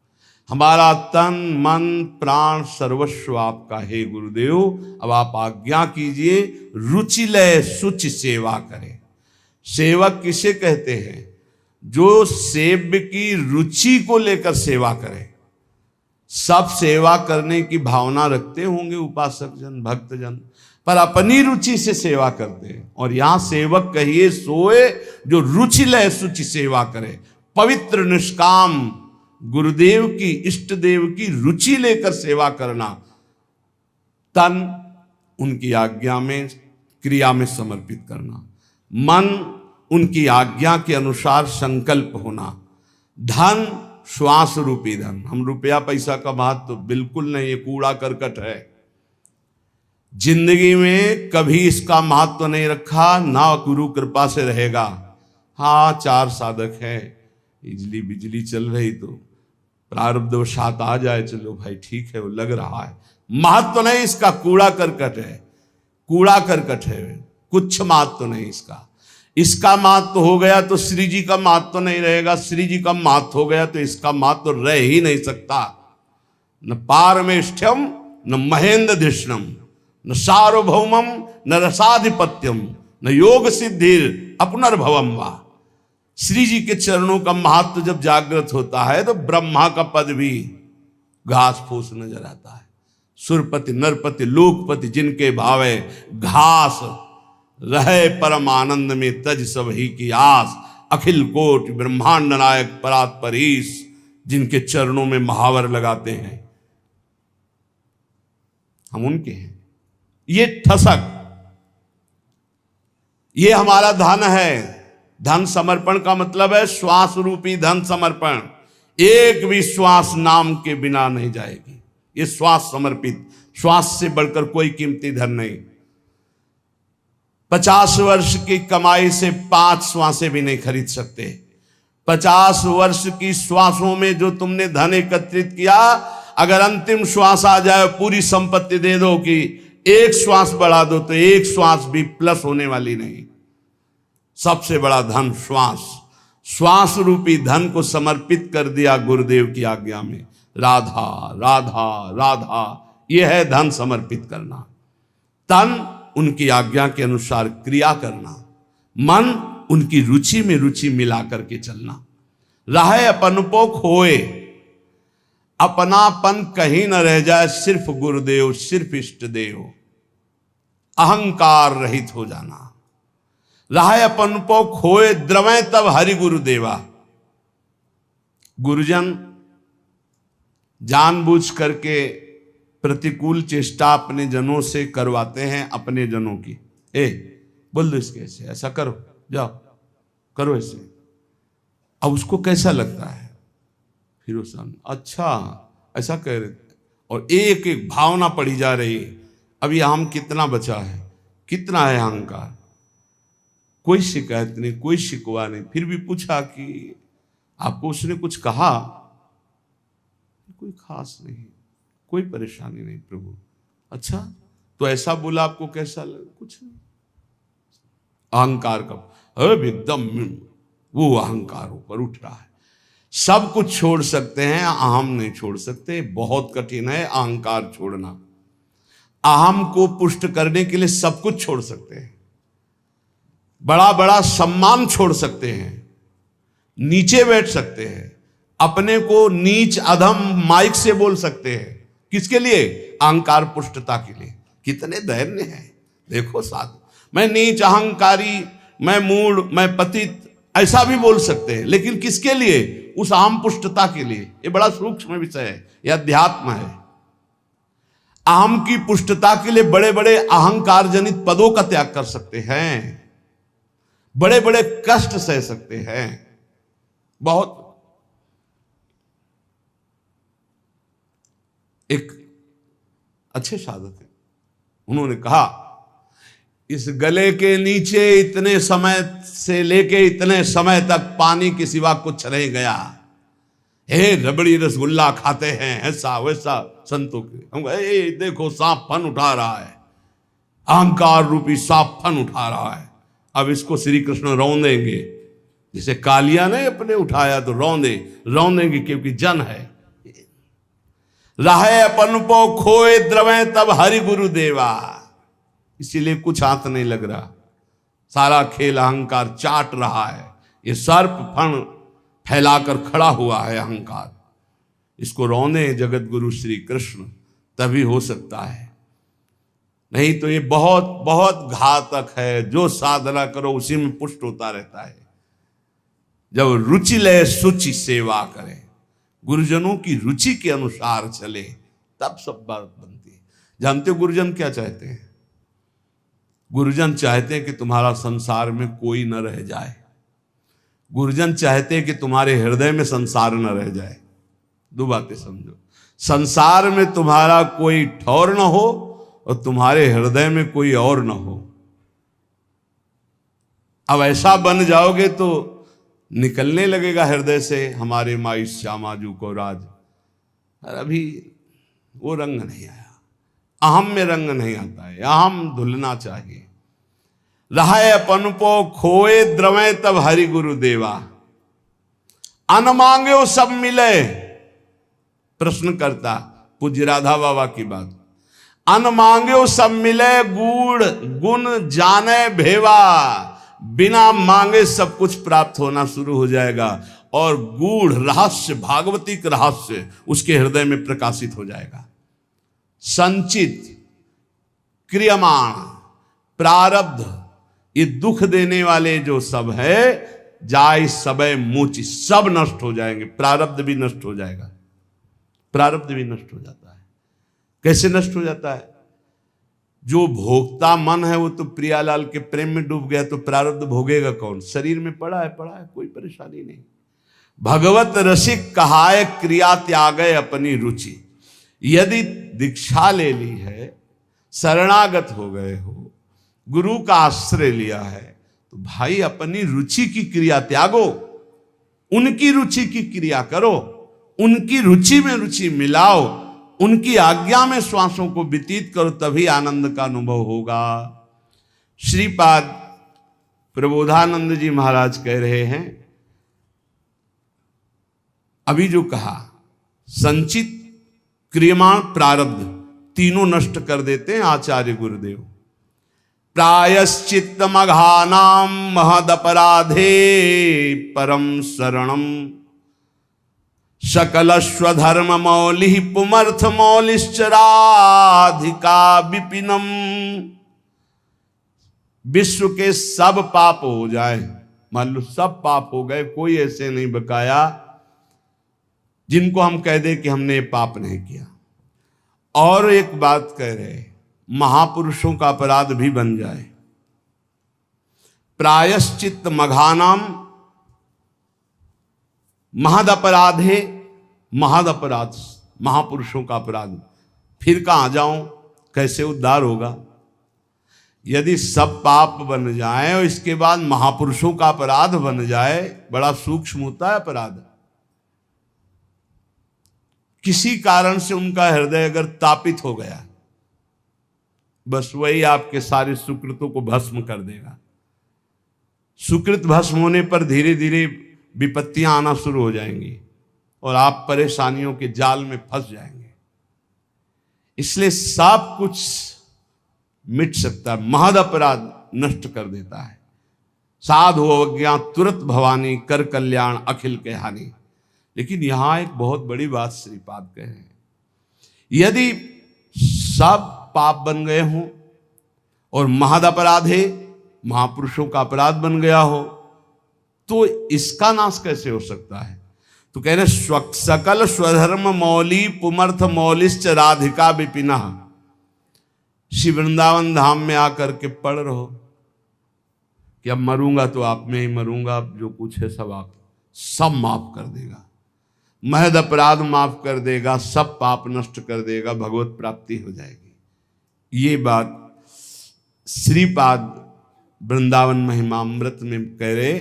हमारा तन मन प्राण सर्वस्व आपका है गुरुदेव, अब आप आज्ञा कीजिए, रुचि लय सुचि सेवा करें। सेवक किसे कहते हैं? जो सेव्य की रुचि को लेकर सेवा करे। सब सेवा करने की भावना रखते होंगे उपासक जन, भक्त जन, पर अपनी रुचि से सेवा करते हैं। और यहां सेवक कहिए सोए, जो रुचि लय सुचि सेवा करे, पवित्र निष्काम गुरुदेव की, इष्ट देव की रुचि लेकर सेवा करना, तन उनकी आज्ञा में क्रिया में समर्पित करना, मन उनकी आज्ञा के अनुसार संकल्प होना, धन श्वास रूपी धन। हम रुपया पैसा का महत्व तो बिल्कुल नहीं, ये कूड़ा करकट है। जिंदगी में कभी इसका महत्व तो नहीं रखा, ना गुरु कृपा से रहेगा। हाँ, 4 साधक है, बिजली बिजली चल रही तो प्रारब्धवशात आ जाए, चलो भाई ठीक है, वो लग रहा है, महत्व तो नहीं इसका, कूड़ा करकट है, कूड़ा करकट है, कुछ महत्व तो नहीं इसका। इसका महत्व हो गया तो श्री जी का महत्व नहीं रहेगा, श्री जी का महत्व हो गया तो इसका महत्व रह ही नहीं सकता। न पारमेष्ठ्यम न महेंद्र धिष्णम न सार्वभौमम न रसाधिपत्यम न योग सिद्धिर अपनर्भवम वा। श्री जी के चरणों का महत्व जब जागृत होता है तो ब्रह्मा का पद भी घास फूस नजर आता है। सुरपति नरपति लोकपति जिनके भावे, घास रहे परम आनंद में तज सब ही की आस। अखिल कोटि ब्रह्मांड नायक परात्परीश, जिनके चरणों में महावर लगाते हैं, हम उनके हैं। ये ठसक, ये हमारा धन है। धन समर्पण का मतलब है श्वास रूपी धन समर्पण। एक भी श्वास नाम के बिना नहीं जाएगी। ये श्वास समर्पित, श्वास से बढ़कर कोई कीमती धन नहीं। 50 वर्ष की कमाई से 5 श्वासें भी नहीं खरीद सकते। 50 वर्ष की श्वासों में जो तुमने धन एकत्रित किया, अगर अंतिम श्वास आ जाए, पूरी संपत्ति दे दो कि एक श्वास बढ़ा दो, तो एक श्वास भी प्लस होने वाली नहीं। सबसे बड़ा धन श्वास, श्वास रूपी धन को समर्पित कर दिया गुरुदेव की आज्ञा में। राधा राधा राधा, यह है धन समर्पित करना। तन उनकी आज्ञा के अनुसार क्रिया करना, मन उनकी रुचि में रुचि मिला करके चलना। रहे अपनपो खोए, अपनापन कहीं न रह जाए, सिर्फ गुरुदेव, सिर्फ इष्ट देव। अहंकार रहित हो जाना। रहे अपनपो खोए, द्रवै तब हरि गुरुदेवा। गुरुजन जानबूझ करके प्रतिकूल चेष्टा अपने जनों से करवाते हैं, अपने जनों की। बोल दो इसके ऐसे, ऐसा करो, जाओ करो ऐसे। अब उसको कैसा लगता है, फिर वो अच्छा ऐसा कह रहे थे, और एक एक भावना पड़ी जा रही है। अभी हम कितना बचा है, कितना है अहंकार। कोई शिकायत नहीं, कोई शिकवा नहीं। फिर भी पूछा कि आपको उसने कुछ कहा? कोई खास नहीं, कोई परेशानी नहीं प्रभु। अच्छा, तो ऐसा बोला, आपको कैसा लगा? कुछ नहीं। अहंकार का एकदम वो अहंकार ऊपर उठ रहा है। सब कुछ छोड़ सकते हैं, अहम नहीं छोड़ सकते। बहुत कठिन है अहंकार छोड़ना। अहम को पुष्ट करने के लिए सब कुछ छोड़ सकते हैं। बड़ा बड़ा सम्मान छोड़ सकते हैं, नीचे बैठ सकते हैं, अपने को नीच अधम माइक से बोल सकते हैं। किसके लिए? अहंकार पुष्टता के लिए। कितने धैर्य हैं देखो साधु। मैं नीच, अहंकारी, मैं मूढ़, मैं पतित, ऐसा भी बोल सकते हैं। लेकिन किसके लिए? उस अहम पुष्टता के लिए। ये बड़ा सूक्ष्म विषय है, यह अध्यात्म है। अहम की पुष्टता के लिए बड़े बड़े अहंकार जनित पदों का त्याग कर सकते हैं, बड़े बड़े कष्ट सह सकते हैं। बहुत एक अच्छे साधक है, उन्होंने कहा इस गले के नीचे इतने समय से लेके इतने समय तक पानी के सिवा कुछ नहीं गया। हे रबड़ी रसगुल्ला खाते हैं, ऐसा वैसा संतों के। हम कहे देखो सांप फन उठा रहा है, अहंकार रूपी सांप फन उठा रहा है। अब इसको श्री कृष्ण रौंदेंगे, जिसे कालिया ने अपने उठाया तो रौंदेंगे, क्योंकि जन है। रहे अपनपो खोए, द्रवै तब हरि गुरुदेवा। इसीलिए कुछ हाथ नहीं लग रहा, सारा खेल अहंकार चाट रहा है। ये सर्प फण फैलाकर खड़ा हुआ है अहंकार। इसको रौंदे जगत गुरु श्री कृष्ण, तभी हो सकता है। नहीं तो ये बहुत बहुत घातक है। जो साधना करो उसी में पुष्ट होता रहता है। जब रुचि ले सुचि सेवा करें, गुरुजनों की रुचि के अनुसार चले, तब सब बात बनती है। जानते हो गुरुजन क्या चाहते हैं? गुरुजन चाहते हैं कि तुम्हारा संसार में कोई न रह जाए। गुरुजन चाहते हैं कि तुम्हारे हृदय में संसार न रह जाए। दो बातें समझो, संसार में तुम्हारा कोई ठौर न हो और तुम्हारे हृदय में कोई और न हो। अब ऐसा बन जाओगे तो निकलने लगेगा हृदय से हमारे माई श्यामाजू को राज। और अभी वो रंग नहीं आया, अहम में रंग नहीं आता है। अहम धुलना चाहिए। रहे अपनपो खोए, द्रवै तब हरि गुरुदेवा। अन मांगे वो सब मिले। प्रश्न करता पूज्य राधा बाबा की बात। अन मांगे वो सब मिले, गूढ़ गुण जाने भेवा। बिना मांगे सब कुछ प्राप्त होना शुरू हो जाएगा और गूढ़ रहस्य, भागवतिक रहस्य उसके हृदय में प्रकाशित हो जाएगा। संचित, क्रियमाण, प्रारब्ध, ये दुख देने वाले जो सब है, जाय सबय मोची, सब नष्ट हो जाएंगे, प्रारब्ध भी नष्ट हो जाएगा, प्रारब्ध भी नष्ट हो जाता है। कैसे नष्ट हो जाता है? जो भोक्ता मन है वो तो प्रियालाल के प्रेम में डूब गया, तो प्रारब्ध भोगेगा कौन? शरीर में पड़ा है, कोई परेशानी नहीं। भगवत रसिक कहाय क्रिया त्यागे अपनी रुचि। यदि दीक्षा ले ली है, शरणागत हो गए हो, गुरु का आश्रय लिया है, तो भाई अपनी रुचि की क्रिया त्यागो, उनकी रुचि की क्रिया करो, उनकी रुचि में रुचि मिलाओ, उनकी आज्ञा में श्वासों को व्यतीत करो, तभी आनंद का अनुभव होगा। श्रीपाद प्रबोधानंद जी महाराज कह रहे हैं, अभी जो कहा संचित क्रियमाण प्रारब्ध तीनों नष्ट कर देते हैं आचार्य गुरुदेव। प्रायश्चित्त मघानाम महदपराधे परम शरणम सकल स्वधर्म मौलि पुमर्थ मौलिश्चराधिका विपिनम। विश्व के सब पाप हो जाए, मान लो सब पाप हो गए, कोई ऐसे नहीं बकाया जिनको हम कह दे कि हमने पाप नहीं किया। और एक बात कह रहे, महापुरुषों का अपराध भी बन जाए। प्रायश्चित्त मघानाम महद अपराधे, महद अपराध महापुरुषों का अपराध, फिर कहां जाऊं, कैसे उद्धार होगा? यदि सब पाप बन जाए और इसके बाद महापुरुषों का अपराध बन जाए, बड़ा सूक्ष्म होता है अपराध। किसी कारण से उनका हृदय अगर तापित हो गया, बस वही आपके सारे सुकृतों को भस्म कर देगा। सुकृत भस्म होने पर धीरे धीरे विपत्तियां आना शुरू हो जाएंगी और आप परेशानियों के जाल में फंस जाएंगे। इसलिए सब कुछ मिट सकता है, महद अपराध नष्ट कर देता है। साधु अवज्ञा तुरंत भवानी, कर कल्याण अखिल के हानि। लेकिन यहां एक बहुत बड़ी बात श्रीपाद कहे हैं, यदि सब पाप बन गए हों और महद अपराध है, महापुरुषों का अपराध बन गया हो, तो इसका नाश कैसे हो सकता है? तो कह रहे सकल स्वधर्म मौली पुमर्थ मौलिश्च राधिका विपिना। श्री वृंदावन धाम में आकर के पढ़ रहो कि अब मरूंगा तो आप में ही मरूंगा, अब जो कुछ है सब आप, सब माफ कर देगा, महद अपराध माफ कर देगा, सब पाप नष्ट कर देगा, भगवत प्राप्ति हो जाएगी। ये बात श्रीपाद वृंदावन महिमामृत में कह रहे,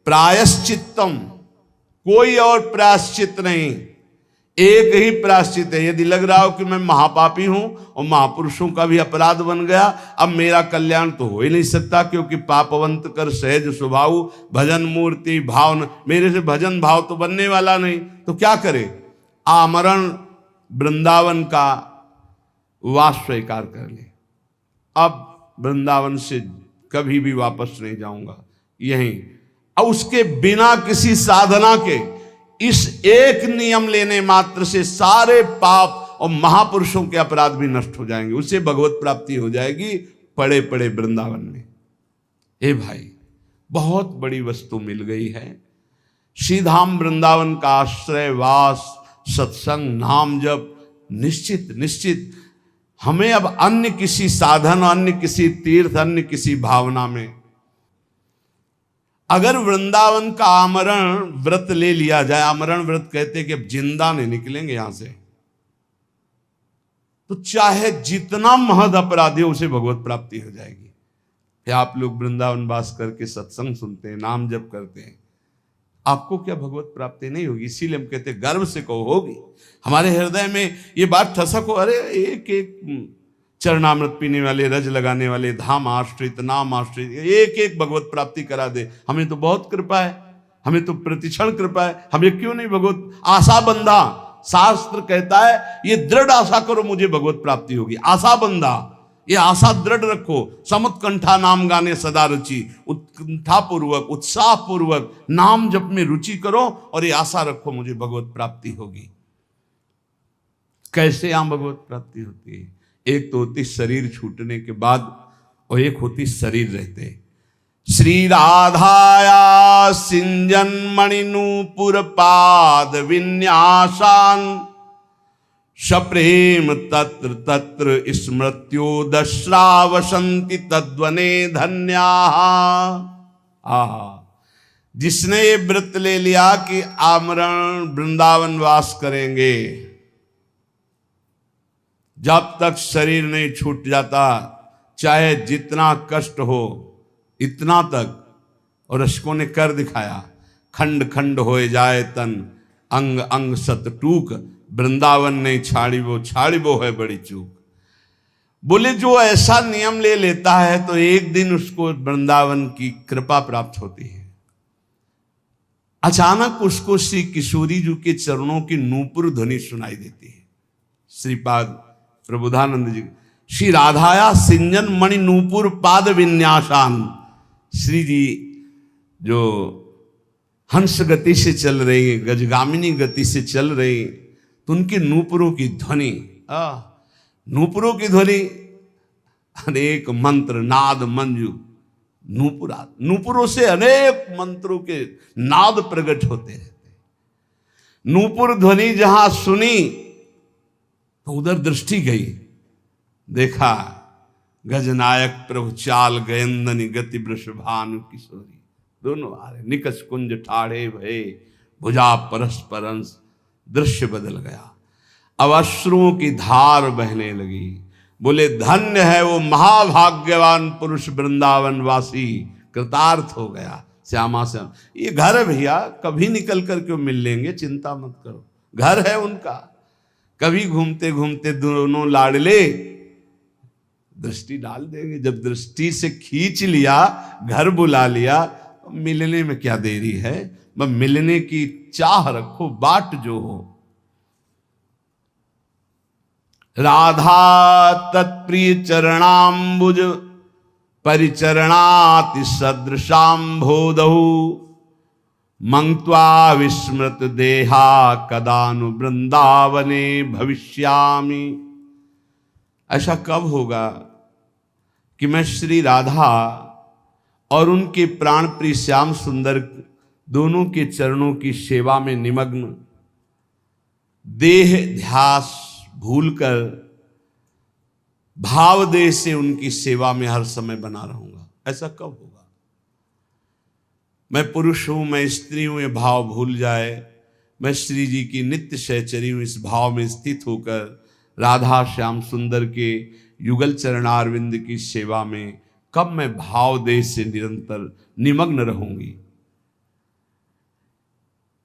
प्रायश्चित्तम, कोई और प्रायश्चित नहीं, एक ही प्रायश्चित है। यदि लग रहा हो कि मैं महापापी हूं और महापुरुषों का भी अपराध बन गया, अब मेरा कल्याण तो हो ही नहीं सकता, क्योंकि पापवंत कर सहज स्वभाव भजन मूर्ति भाव, मेरे से भजन भाव तो बनने वाला नहीं, तो क्या करे? आमरण वृंदावन का वास स्वीकार कर ले, अब वृंदावन से कभी भी वापस नहीं जाऊंगा, यहीं। और उसके बिना किसी साधना के इस एक नियम लेने मात्र से सारे पाप और महापुरुषों के अपराध भी नष्ट हो जाएंगे, उसे भगवत प्राप्ति हो जाएगी पड़े पड़े वृंदावन में। हे भाई, बहुत बड़ी वस्तु मिल गई है। श्रीधाम वृंदावन का आश्रय वास, सत्संग, नाम जप, निश्चित निश्चित हमें अब अन्य किसी साधन, अन्य किसी तीर्थ, अन्य किसी भावना में, अगर वृंदावन का आमरण व्रत ले लिया जाए, आमरण व्रत कहते हैं कि अब जिंदा नहीं निकलेंगे यहां से, तो चाहे जितना महद अपराधी हो उसे भगवत प्राप्ति हो जाएगी। फिर आप लोग वृंदावन वास करके सत्संग सुनते हैं, नाम जप करते हैं, आपको क्या भगवत प्राप्ति नहीं होगी? इसीलिए हम कहते हैं गर्व से कहो होगी। हमारे हृदय में ये बात ठसक हो, अरे एक एक चरणामृत पीने वाले, रज लगाने वाले, धाम आश्रित, नाम आश्रित, एक एक भगवत प्राप्ति करा दे, हमें तो बहुत कृपा है, हमें तो प्रतिक्षण कृपा है, हमें क्यों नहीं भगवत आशा बंधा। शास्त्र कहता है ये दृढ़ आशा करो मुझे भगवत प्राप्ति होगी, आशा बंधा, ये आशा दृढ़ रखो। समुत्कंठा नाम गाने सदा रुचि, उत्कंठा पूर्वक, उत्साह पूर्वक नाम जप में रुचि करो और ये आशा रखो मुझे भगवत प्राप्ति होगी। कैसे यहां भगवत प्राप्ति होती है? एक तो होती शरीर छूटने के बाद और एक होती शरीर रहते। श्री राधाया सिंजन मणिनूपुर पाद विन्यासान सप्रेम तत्र तत्र स्मृत्यो दश्रावसंति तद्वने धन्या। जिसने ये व्रत ले लिया कि आमरण वृंदावन वास करेंगे, जब तक शरीर नहीं छूट जाता, चाहे जितना कष्ट हो इतना तक, और रशकों ने कर दिखाया, खंड खंड होए जाए तन, अंग अंग सत टूक, वृंदावन नहीं छाड़ी वो है बड़ी चूक। बोले जो ऐसा नियम ले लेता है तो एक दिन उसको वृंदावन की कृपा प्राप्त होती है। अचानक उसको श्री किशोरी जी के चरणों की नूपुर ध्वनि सुनाई देती है। श्रीपाद प्रबोधानंद जी, श्री राधाया सिंजन मणि नूपुर पाद विन्यासान, श्री जी जो हंस गति से चल रही, गजगामिनी गति से चल रही, तो उनके नूपुरों की ध्वनि, नूपुरों की ध्वनि, अनेक मंत्र नाद मंजू, नूपुरों से अनेक मंत्रों के नाद प्रकट होते रहते। नूपुर ध्वनि जहां सुनी तो उधर दृष्टि गई, देखा गजनायक प्रभु चाल गयंदनी गति वृषभानु किशोरी, दोनों आ रहे, निकष कुंज ठाढ़े भये भुजा परस्परंस, दृश्य बदल गया। अब अश्रुओं की धार बहने लगी। बोले धन्य है वो महाभाग्यवान पुरुष वृंदावन वासी, कृतार्थ हो गया। श्यामा श्याम, ये घर है भैया, कभी निकल कर क्यों मिल लेंगे, चिंता मत करो, घर है उनका। कभी घूमते घूमते दोनों लाडले दृष्टि डाल देंगे। जब दृष्टि से खींच लिया, घर बुला लिया, मिलने में क्या देरी है, बस मिलने की चाह रखो, बाट जो हो। राधा तत्प्रिय चरणाम्बुज परिचरणाति सदृशाम्भोदहु मंक्त्वा विस्मृत देहा कदानु वृंदावने भविष्यामि। ऐसा कब होगा कि मैं श्री राधा और उनके प्राण प्रिय श्याम सुंदर दोनों के चरणों की सेवा में निमग्न, देह ध्यास भूलकर भाव देह से उनकी सेवा में हर समय बना रहूंगा। ऐसा कब होगा? मैं पुरुष हूं, मैं स्त्री हूं, ये भाव भूल जाए, मैं श्री जी की नित्य सहचरी हूं, इस भाव में स्थित होकर राधा श्याम सुंदर के युगल चरणारविंद की सेवा में कब मैं भाव देह से निरंतर निमग्न रहूंगी।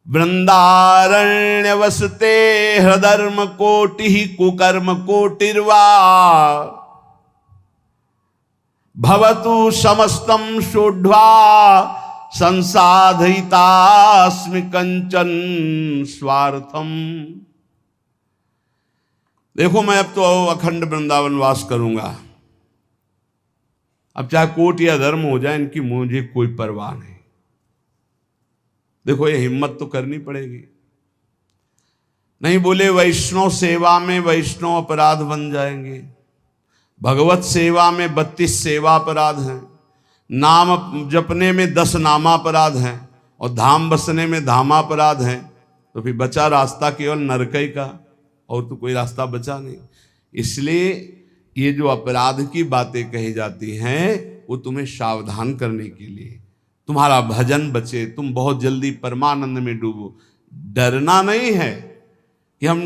वृंदारण्य वसते हृदर्म कोटि कुकर्म कोटिर्वा भवतु समस्तम शोढ्वा संसाधयितास्मि कंचन स्वार्थम। देखो मैं अब तो अखंड वृंदावन वास करूंगा, अब चाहे कोट या धर्म हो जाए, इनकी मुझे कोई परवाह नहीं। देखो ये हिम्मत तो करनी पड़ेगी। नहीं बोले वैष्णव सेवा में वैष्णव अपराध बन जाएंगे, भगवत सेवा में 32 सेवा अपराध हैं, नाम जपने में 10 नामापराध हैं, और धाम बसने में धामापराध हैं। तो फिर बचा रास्ता केवल नरकई का, और तो कोई रास्ता बचा नहीं। इसलिए ये जो अपराध की बातें कही जाती हैं वो तुम्हें सावधान करने के लिए, तुम्हारा भजन बचे, तुम बहुत जल्दी परमानंद में डूबो। डरना नहीं है कि हम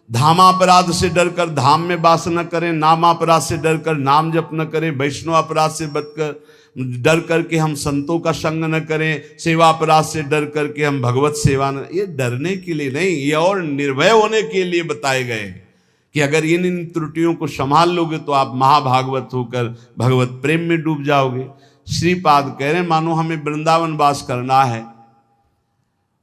धामापराध से डरकर धाम में वास न करें, नामापराध से डरकर नाम जप न करें, वैष्णव अपराध से डर करके हम संतों का संग न करें, सेवा अपराध से डर करके हम भगवत सेवा न। ये डरने के लिए नहीं, ये और निर्भय होने के लिए बताए गए कि अगर इन त्रुटियों को संभाल लोगे तो आप महाभागवत होकर भगवत प्रेम में डूब जाओगे। श्रीपाद कह रहे मानो हमें वृंदावन वास करना है।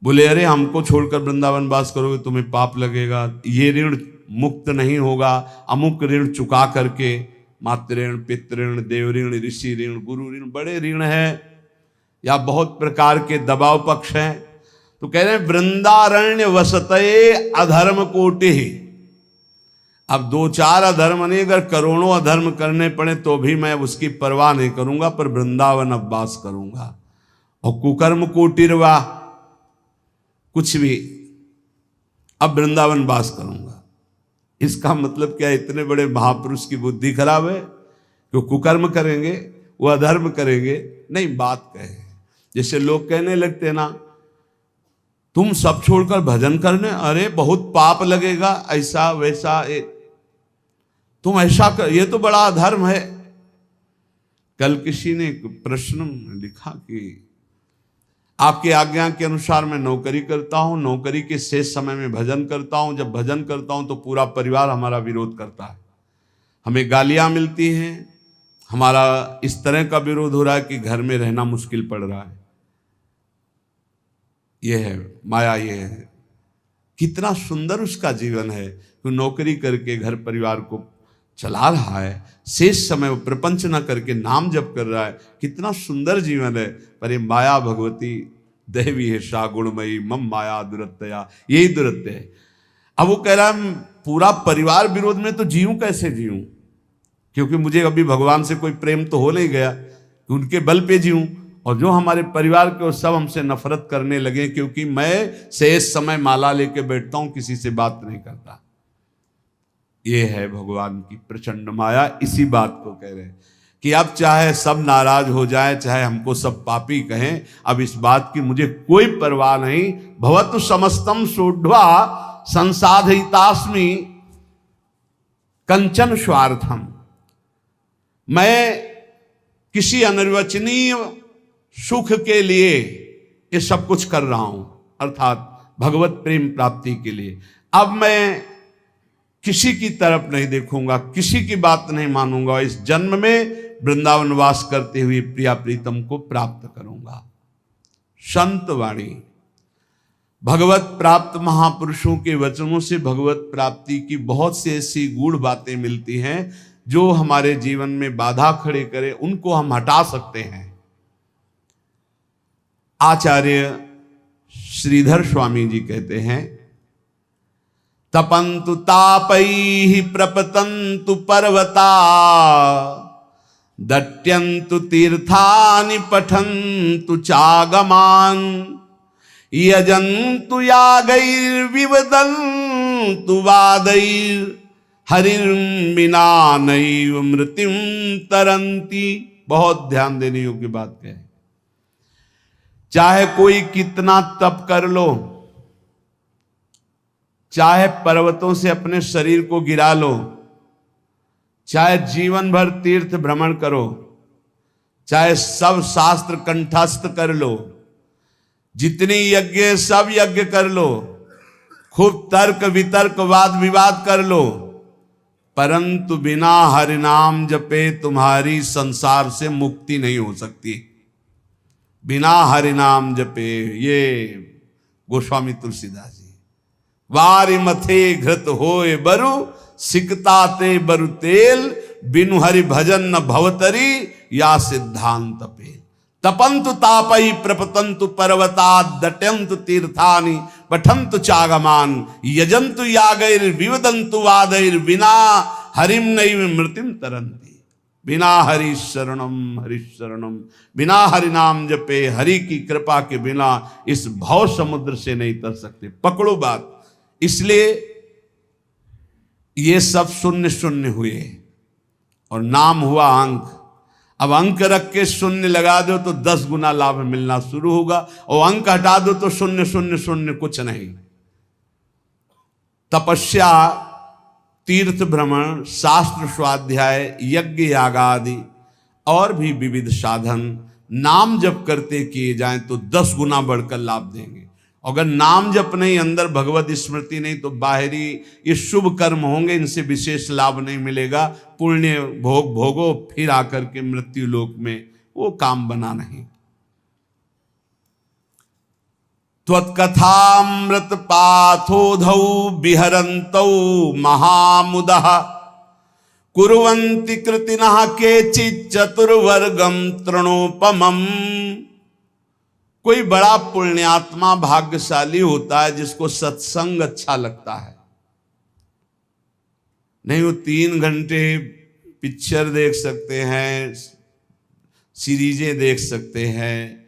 बोले अरे हमको छोड़कर वृंदावन वास करोगे तुम्हें पाप लगेगा, ये ऋण मुक्त नहीं होगा, अमुक ऋण चुका करके, मातृ पितृण देव ऋण ऋषि ऋण गुरु ऋण, बड़े ऋण है या बहुत प्रकार के दबाव पक्ष हैं। तो कह रहे हैं वृंदारण्य वसते अधर्म कोटि, अब 2-4 अधर्म नहीं, अगर करोड़ों अधर्म करने पड़े तो भी मैं उसकी परवाह नहीं करूंगा, पर वृंदावन अब वास करूंगा। और कुकर्म कुटिरवा कुछ भी, अब वृंदावन वास करूंगा। इसका मतलब क्या, इतने बड़े महापुरुष की बुद्धि खराब है कि कुकर्म करेंगे, वो अधर्म करेंगे? नहीं, बात कहे। जैसे लोग कहने लगते ना, तुम सब छोड़कर भजन करने, अरे बहुत पाप लगेगा, ऐसा वैसा, तुम ऐसा कर, ये तो बड़ा अधर्म है। कल किसी ने एक प्रश्न लिखा कि आपकी आज्ञा के अनुसार मैं नौकरी करता हूं, नौकरी के शेष समय में भजन करता हूं, जब भजन करता हूं तो पूरा परिवार हमारा विरोध करता है, हमें गालियां मिलती हैं, हमारा इस तरह का विरोध हो रहा है कि घर में रहना मुश्किल पड़ रहा है। ये है माया, ये है। कितना सुंदर उसका जीवन है, तो नौकरी करके घर परिवार को चला रहा है, शेष समय वो प्रपंच न करके नाम जप कर रहा है, कितना सुंदर जीवन है। पर ये माया भगवती देवी है सा गुणमयी मम माया दुरत्या, यही दुरत्य है। अब वो कह रहा है पूरा परिवार विरोध में, तो जीऊं कैसे जीऊं, क्योंकि मुझे अभी भगवान से कोई प्रेम तो हो नहीं गया कि उनके बल पे जीऊं, और जो हमारे परिवार के वो सब हमसे नफरत करने लगे, क्योंकि मैं शेष समय माला लेके बैठता हूं, किसी से बात नहीं करता। ये है भगवान की प्रचंड माया। इसी बात को कह रहे हैं कि अब चाहे सब नाराज हो जाए, चाहे हमको सब पापी कहें, अब इस बात की मुझे कोई परवाह नहीं। भवतु समस्तम सोढ़वा संसाधितास्मि कंचन स्वार्थम, मैं किसी अनिर्वचनीय सुख के लिए ये सब कुछ कर रहा हूं, अर्थात भगवत प्रेम प्राप्ति के लिए। अब मैं किसी की तरफ नहीं देखूंगा, किसी की बात नहीं मानूंगा, इस जन्म में वृंदावन वास करते हुए प्रिया प्रीतम को प्राप्त करूंगा। संत वाणी, भगवत प्राप्त महापुरुषों के वचनों से भगवत प्राप्ति की बहुत सी ऐसी गूढ़ बातें मिलती हैं जो हमारे जीवन में बाधा खड़े करे, उनको हम हटा सकते हैं। आचार्य श्रीधर स्वामी जी कहते हैं, तपंतु तापैहि प्रपतंतु पर्वता, दट्यंतु तीर्थानि पठन्तु चागमान, यजन्तु यागैर्विवदन्तु वादैर्, हरिर्बिना नैव मृत्युं तरन्ति। बहुत ध्यान देने योग्य बात है। चाहे कोई कितना तप कर लो, चाहे पर्वतों से अपने शरीर को गिरा लो, चाहे जीवन भर तीर्थ भ्रमण करो, चाहे सब शास्त्र कंठस्थ कर लो, जितनी यज्ञ सब यज्ञ कर लो, खूब तर्क वितर्क वाद विवाद कर लो, परंतु बिना हरि नाम जपे तुम्हारी संसार से मुक्ति नहीं हो सकती। बिना हरि नाम जपे, ये गोस्वामी तुलसीदास जी। वारि मथे घृत होए बरु, सिकता ते बरु तेल, बिनु हरि भजन न भवतरी, या सिद्धांत पे। तपंतु तापई प्रपतंतु पर्वता, दट्यंतु तीर्थानि पठंतु चागमान, यजंतु यागैर विवदंतु वादैर, बिना हरिम नैव मृत्युम तरंती। बिना हरि शरणम, बिना हरि नाम जपे, हरि की कृपा के बिना इस भव समुद्र से नहीं तर सकते। पकड़ो बात। इसलिए ये सब शून्य शून्य हुए और नाम हुआ अंक। अब अंक रख के शून्य लगा दो तो 10 गुना लाभ मिलना शुरू होगा, और अंक हटा दो तो शून्य शून्य शून्य कुछ नहीं। तपस्या, तीर्थ भ्रमण, शास्त्र स्वाध्याय, यज्ञ यागादि और भी विविध साधन नाम जप करते किए जाएं तो 10 गुना बढ़कर लाभ देंगे। अगर नाम जप नहीं, अंदर भगवत स्मृति नहीं, तो बाहरी ये शुभ कर्म होंगे, इनसे विशेष लाभ नहीं मिलेगा। पुण्य भोग भोगो, फिर आकर के मृत्यु लोक में वो काम बना नहीं। त्वत्कथामृत पाथोधौ विहरन्तौ महामुदः, कुर्वन्ति कृतिनः केचित् चतुर्वर्गं तृणोपमम्। कोई बड़ा पुण्यात्मा भाग्यशाली होता है जिसको सत्संग अच्छा लगता है। नहीं वो 3 घंटे पिक्चर देख सकते हैं, सीरीजें देख सकते हैं,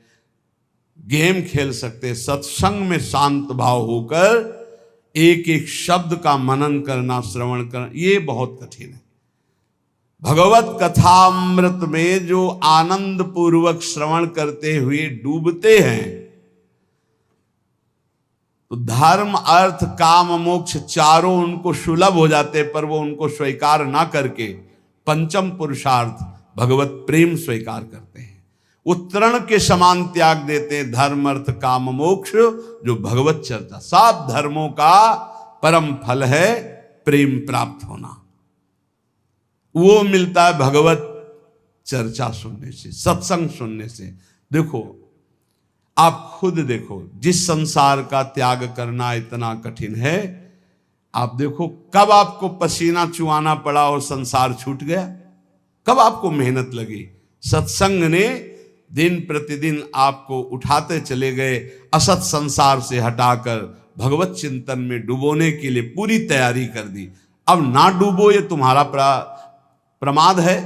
गेम खेल सकते हैं। सत्संग में शांत भाव होकर एक एक शब्द का मनन करना, श्रवण करना, ये बहुत कठिन है। भगवत कथामृत में जो आनंद पूर्वक श्रवण करते हुए डूबते हैं, तो धर्म अर्थ काम मोक्ष चारों उनको सुलभ हो जाते, पर वो उनको स्वीकार ना करके पंचम पुरुषार्थ भगवत प्रेम स्वीकार करते हैं। वो तृण के समान त्याग देते हैं धर्म अर्थ काम मोक्ष, जो भगवत चर्चा। सब धर्मों का परम फल है प्रेम प्राप्त होना। वो मिलता है भगवत चर्चा सुनने से, सत्संग सुनने से। देखो, आप खुद देखो, जिस संसार का त्याग करना इतना कठिन है, आप देखो कब आपको पसीना चुआना पड़ा और संसार छूट गया, कब आपको मेहनत लगी। सत्संग ने दिन प्रतिदिन आपको उठाते चले गए, असत संसार से हटाकर भगवत चिंतन में डुबोने के लिए पूरी तैयारी कर दी। अब ना डूबो ये तुम्हारा प्रमाद है,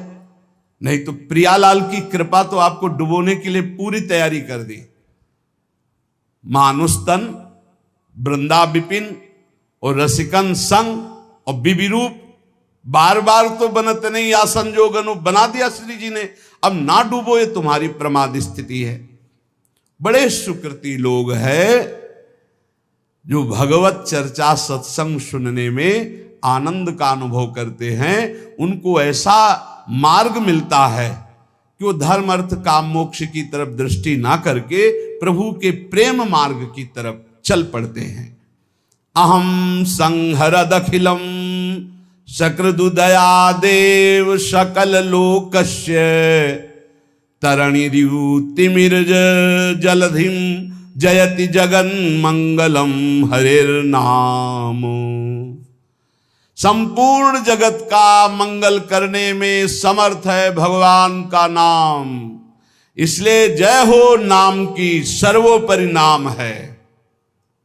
नहीं तो प्रियालाल की कृपा तो आपको डुबोने के लिए पूरी तैयारी कर दी। मानुस्तन, वृंदा विपिन और रसिकन संग और बिबिरूप, बार बार तो बनत नहीं आसन जोगनु, बना दिया श्री जी ने। अब ना डूबो ये तुम्हारी प्रमाद स्थिति है। बड़े सुकृति लोग हैं जो भगवत चर्चा सत्संग सुनने में आनंद का अनुभव करते हैं। उनको ऐसा मार्ग मिलता है कि वो धर्म अर्थ काम मोक्ष की तरफ दृष्टि ना करके प्रभु के प्रेम मार्ग की तरफ चल पड़ते हैं। अहम संहरदखिलम सकृदुदया देव सकल लोकस्य तरणिरितिमिर्ज जलधिम जयति जगन मंगलम हरिर्नाम। संपूर्ण जगत का मंगल करने में समर्थ है भगवान का नाम, इसलिए जय हो नाम की, सर्वोपरि नाम है।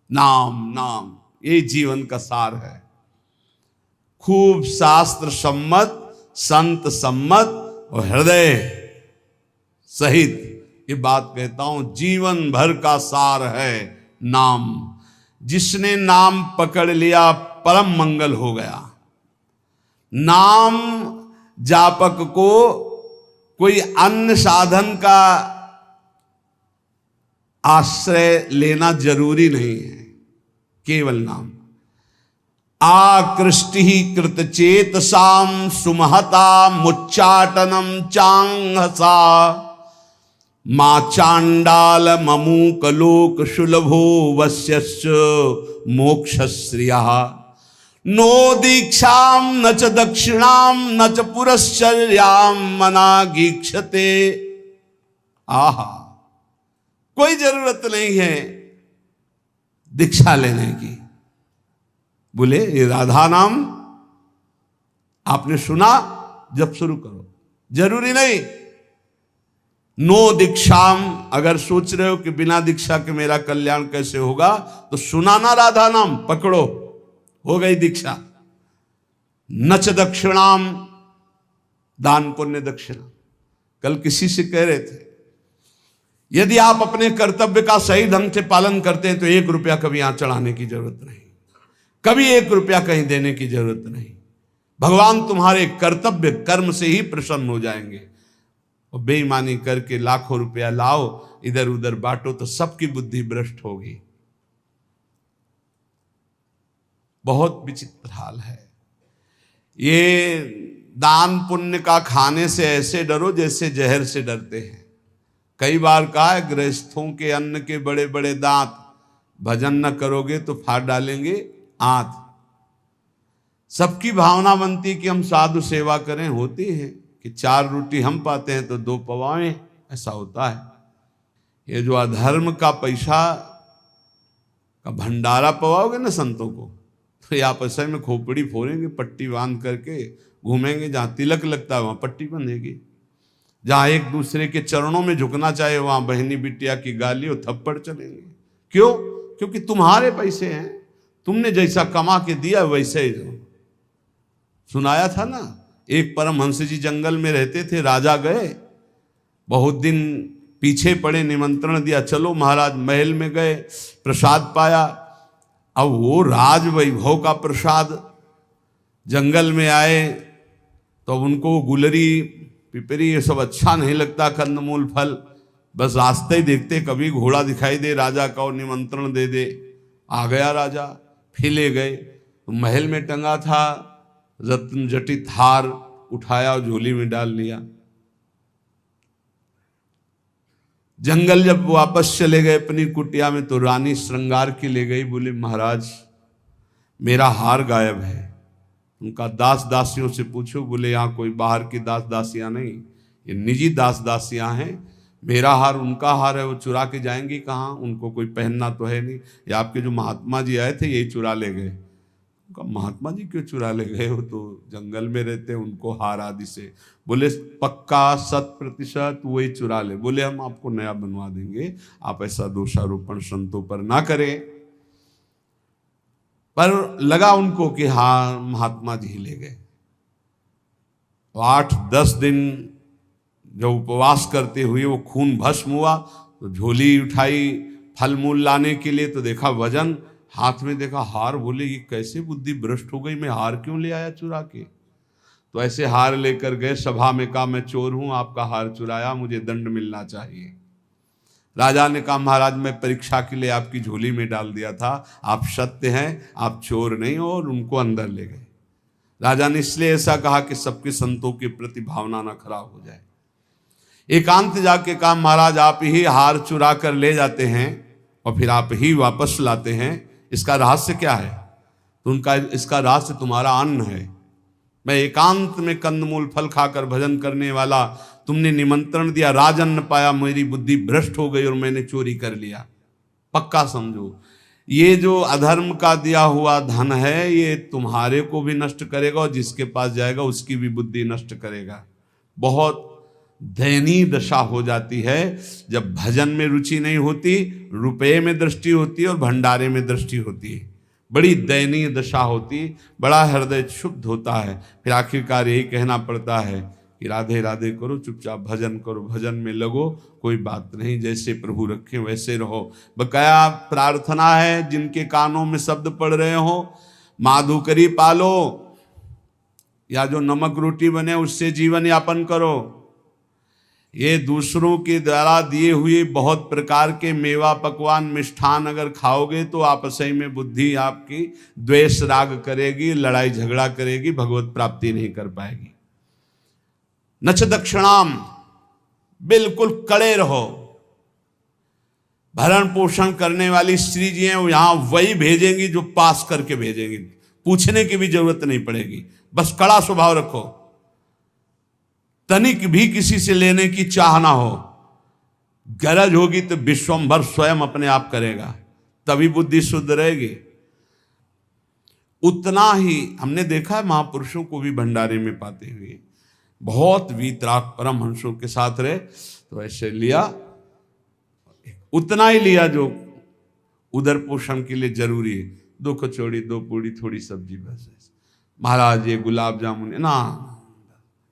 नाम नाम ये जीवन का सार है। खूब शास्त्र सम्मत, संत सम्मत और हृदय सहित ये बात कहता हूं, जीवन भर का सार है नाम। जिसने नाम पकड़ लिया परम मंगल हो गया। नाम जापक को कोई अन्य साधन का आश्रय लेना जरूरी नहीं है, केवल नाम। आकृष्टि कृतचेतसाम सुमहता मुच्चाटनम चांगसा मां चांडाल ममूक लोक शुलभो वश्यस्य मोक्षश्रिया। नो दीक्षाम न च दक्षिणाम न च पुरश्चर्याम मनागीक्षते। आहा, कोई जरूरत नहीं है दीक्षा लेने की। बोले ये राधा नाम आपने सुना, जब शुरू करो, जरूरी नहीं। नो दीक्षाम, अगर सोच रहे हो कि बिना दीक्षा के मेरा कल्याण कैसे होगा, तो सुना ना राधा नाम, पकड़ो, हो गई दीक्षा। नच दक्षिणाम, दान पुण्य दक्षिणा। कल किसी से कह रहे थे, यदि आप अपने कर्तव्य का सही ढंग से पालन करते हैं तो 1 रुपया कभी यहां चढ़ाने की जरूरत नहीं, कभी 1 रुपया कहीं देने की जरूरत नहीं। भगवान तुम्हारे कर्तव्य कर्म से ही प्रसन्न हो जाएंगे। और बेईमानी करके लाखों रुपया लाओ, इधर उधर बांटो, तो सबकी बुद्धि भ्रष्ट होगी। बहुत विचित्र हाल है। ये दान पुण्य का खाने से ऐसे डरो जैसे जहर से डरते हैं। कई बार कहा है, गृहस्थों के अन्न के बड़े बड़े दांत, भजन न करोगे तो फाड़ डालेंगे आंत। सबकी भावना बनती कि हम साधु सेवा करें, होती है कि 4 रोटी हम पाते हैं तो 2 पवाएं, ऐसा होता है। ये जो अधर्म का पैसा का भंडारा पवाओगे ना संतों को, तो ये आपस में खोपड़ी फोड़ेंगे, पट्टी बांध करके घूमेंगे। जहां तिलक लगता है वहां पट्टी बंधेगी, जहां एक दूसरे के चरणों में झुकना चाहे वहां बहनी बिटिया की गाली और थप्पड़ चलेंगे। क्यों? क्योंकि तुम्हारे पैसे हैं, तुमने जैसा कमा के दिया वैसे ही दो। सुनाया था ना, एक परमहंस जी जंगल में रहते थे, राजा गए, बहुत दिन पीछे पड़े, निमंत्रण दिया, चलो महाराज, महल में गए, प्रसाद पाया। अब वो राज वैभव का प्रसाद, जंगल में आए तो अब उनको गुलरी पिपरी ये सब अच्छा नहीं लगता, कंदमूल फल, बस रास्ते ही देखते कभी घोड़ा दिखाई दे राजा का और निमंत्रण दे दे, आ गया राजा, फिर ले गए। तो महल में टंगा था रत्न जटित हार, उठाया और झोली में डाल लिया। जंगल जब वापस चले गए अपनी कुटिया में तो रानी श्रृंगार की ले गई, बोले महाराज मेरा हार गायब है। उनका दास दासियों से पूछो, बोले यहाँ कोई बाहर की दास दासियां नहीं, ये निजी दास दासियां हैं, मेरा हार उनका हार है, वो चुरा के जाएंगी कहाँ, उनको कोई पहनना तो है नहीं, ये आपके जो महात्मा जी आए थे यही चुरा ले गए। उनका महात्मा जी क्यों चुरा ले गए, वो तो जंगल में रहते, उनको हार आदि से। बोले पक्का 100% वही चुरा ले। बोले हम आपको नया बनवा देंगे, आप ऐसा दोषारोपण संतों पर ना करें। पर लगा उनको कि हाँ महात्मा जी ले गए। 8-10 दिन जब उपवास करते हुए वो खून भस्म हुआ तो झोली उठाई फल मूल लाने के लिए, तो देखा वजन, हाथ में देखा हार। बोले ये कैसे बुद्धि भ्रष्ट हो गई, मैं हार क्यों ले आया चुरा के। तो ऐसे हार लेकर गए, सभा में कहा मैं चोर हूं, आपका हार चुराया, मुझे दंड मिलना चाहिए। राजा ने कहा महाराज मैं परीक्षा के लिए आपकी झोली में डाल दिया था, आप सत्य हैं, आप चोर नहीं हो, और उनको अंदर ले गए। राजा ने इसलिए ऐसा कहा कि सबके संतों के प्रति भावना ना खराब हो जाए। एकांत जाके कहा महाराज आप ही हार चुरा कर ले जाते हैं और फिर आप ही वापस लाते हैं, इसका रहस्य क्या है। तो उनका इसका रहस्य तुम्हारा अन्न है। मैं एकांत में कंदमूल फल खाकर भजन करने वाला, तुमने निमंत्रण दिया, राजन्न पाया, मेरी बुद्धि भ्रष्ट हो गई और मैंने चोरी कर लिया। पक्का समझो ये जो अधर्म का दिया हुआ धन है ये तुम्हारे को भी नष्ट करेगा और जिसके पास जाएगा उसकी भी बुद्धि नष्ट करेगा। बहुत दयनीय दशा हो जाती है जब भजन में रुचि नहीं होती, रुपये में दृष्टि होती है और भंडारे में दृष्टि होती है। बड़ी दयनीय दशा होती, बड़ा हृदय क्षुब्ध होता है। फिर आखिरकार यही कहना पड़ता है कि राधे राधे करो, चुपचाप भजन करो, भजन में लगो, कोई बात नहीं, जैसे प्रभु रखें वैसे रहो। बकाया प्रार्थना है जिनके कानों में शब्द पड़ रहे हो, माधुकरी पालो या जो नमक रोटी बने उससे जीवन यापन करो। ये दूसरों के द्वारा दिए हुए बहुत प्रकार के मेवा पकवान मिष्ठान अगर खाओगे तो आपसही में बुद्धि आपकी द्वेष राग करेगी, लड़ाई झगड़ा करेगी, भगवत प्राप्ति नहीं कर पाएगी। नच दक्षिणाम, बिल्कुल कड़े रहो। भरण पोषण करने वाली स्त्री जी हैं वो यहां वही भेजेंगी जो पास करके भेजेंगी, पूछने की भी जरूरत नहीं पड़ेगी, बस कड़ा स्वभाव रखो, तनिक भी किसी से लेने की चाह ना हो। गरज होगी तो विश्वंभर स्वयं अपने आप करेगा, तभी बुद्धि शुद्ध रहेगी। उतना ही हमने देखा महापुरुषों को भी भंडारे में पाते हुए, बहुत वीतराग परमहंसों के साथ रहे तो ऐसे लिया, उतना ही लिया जो उदर पोषण के लिए जरूरी है। 2 कचौड़ी 2 पूड़ी थोड़ी सब्जी बस। महाराज ये गुलाब जामुन ना,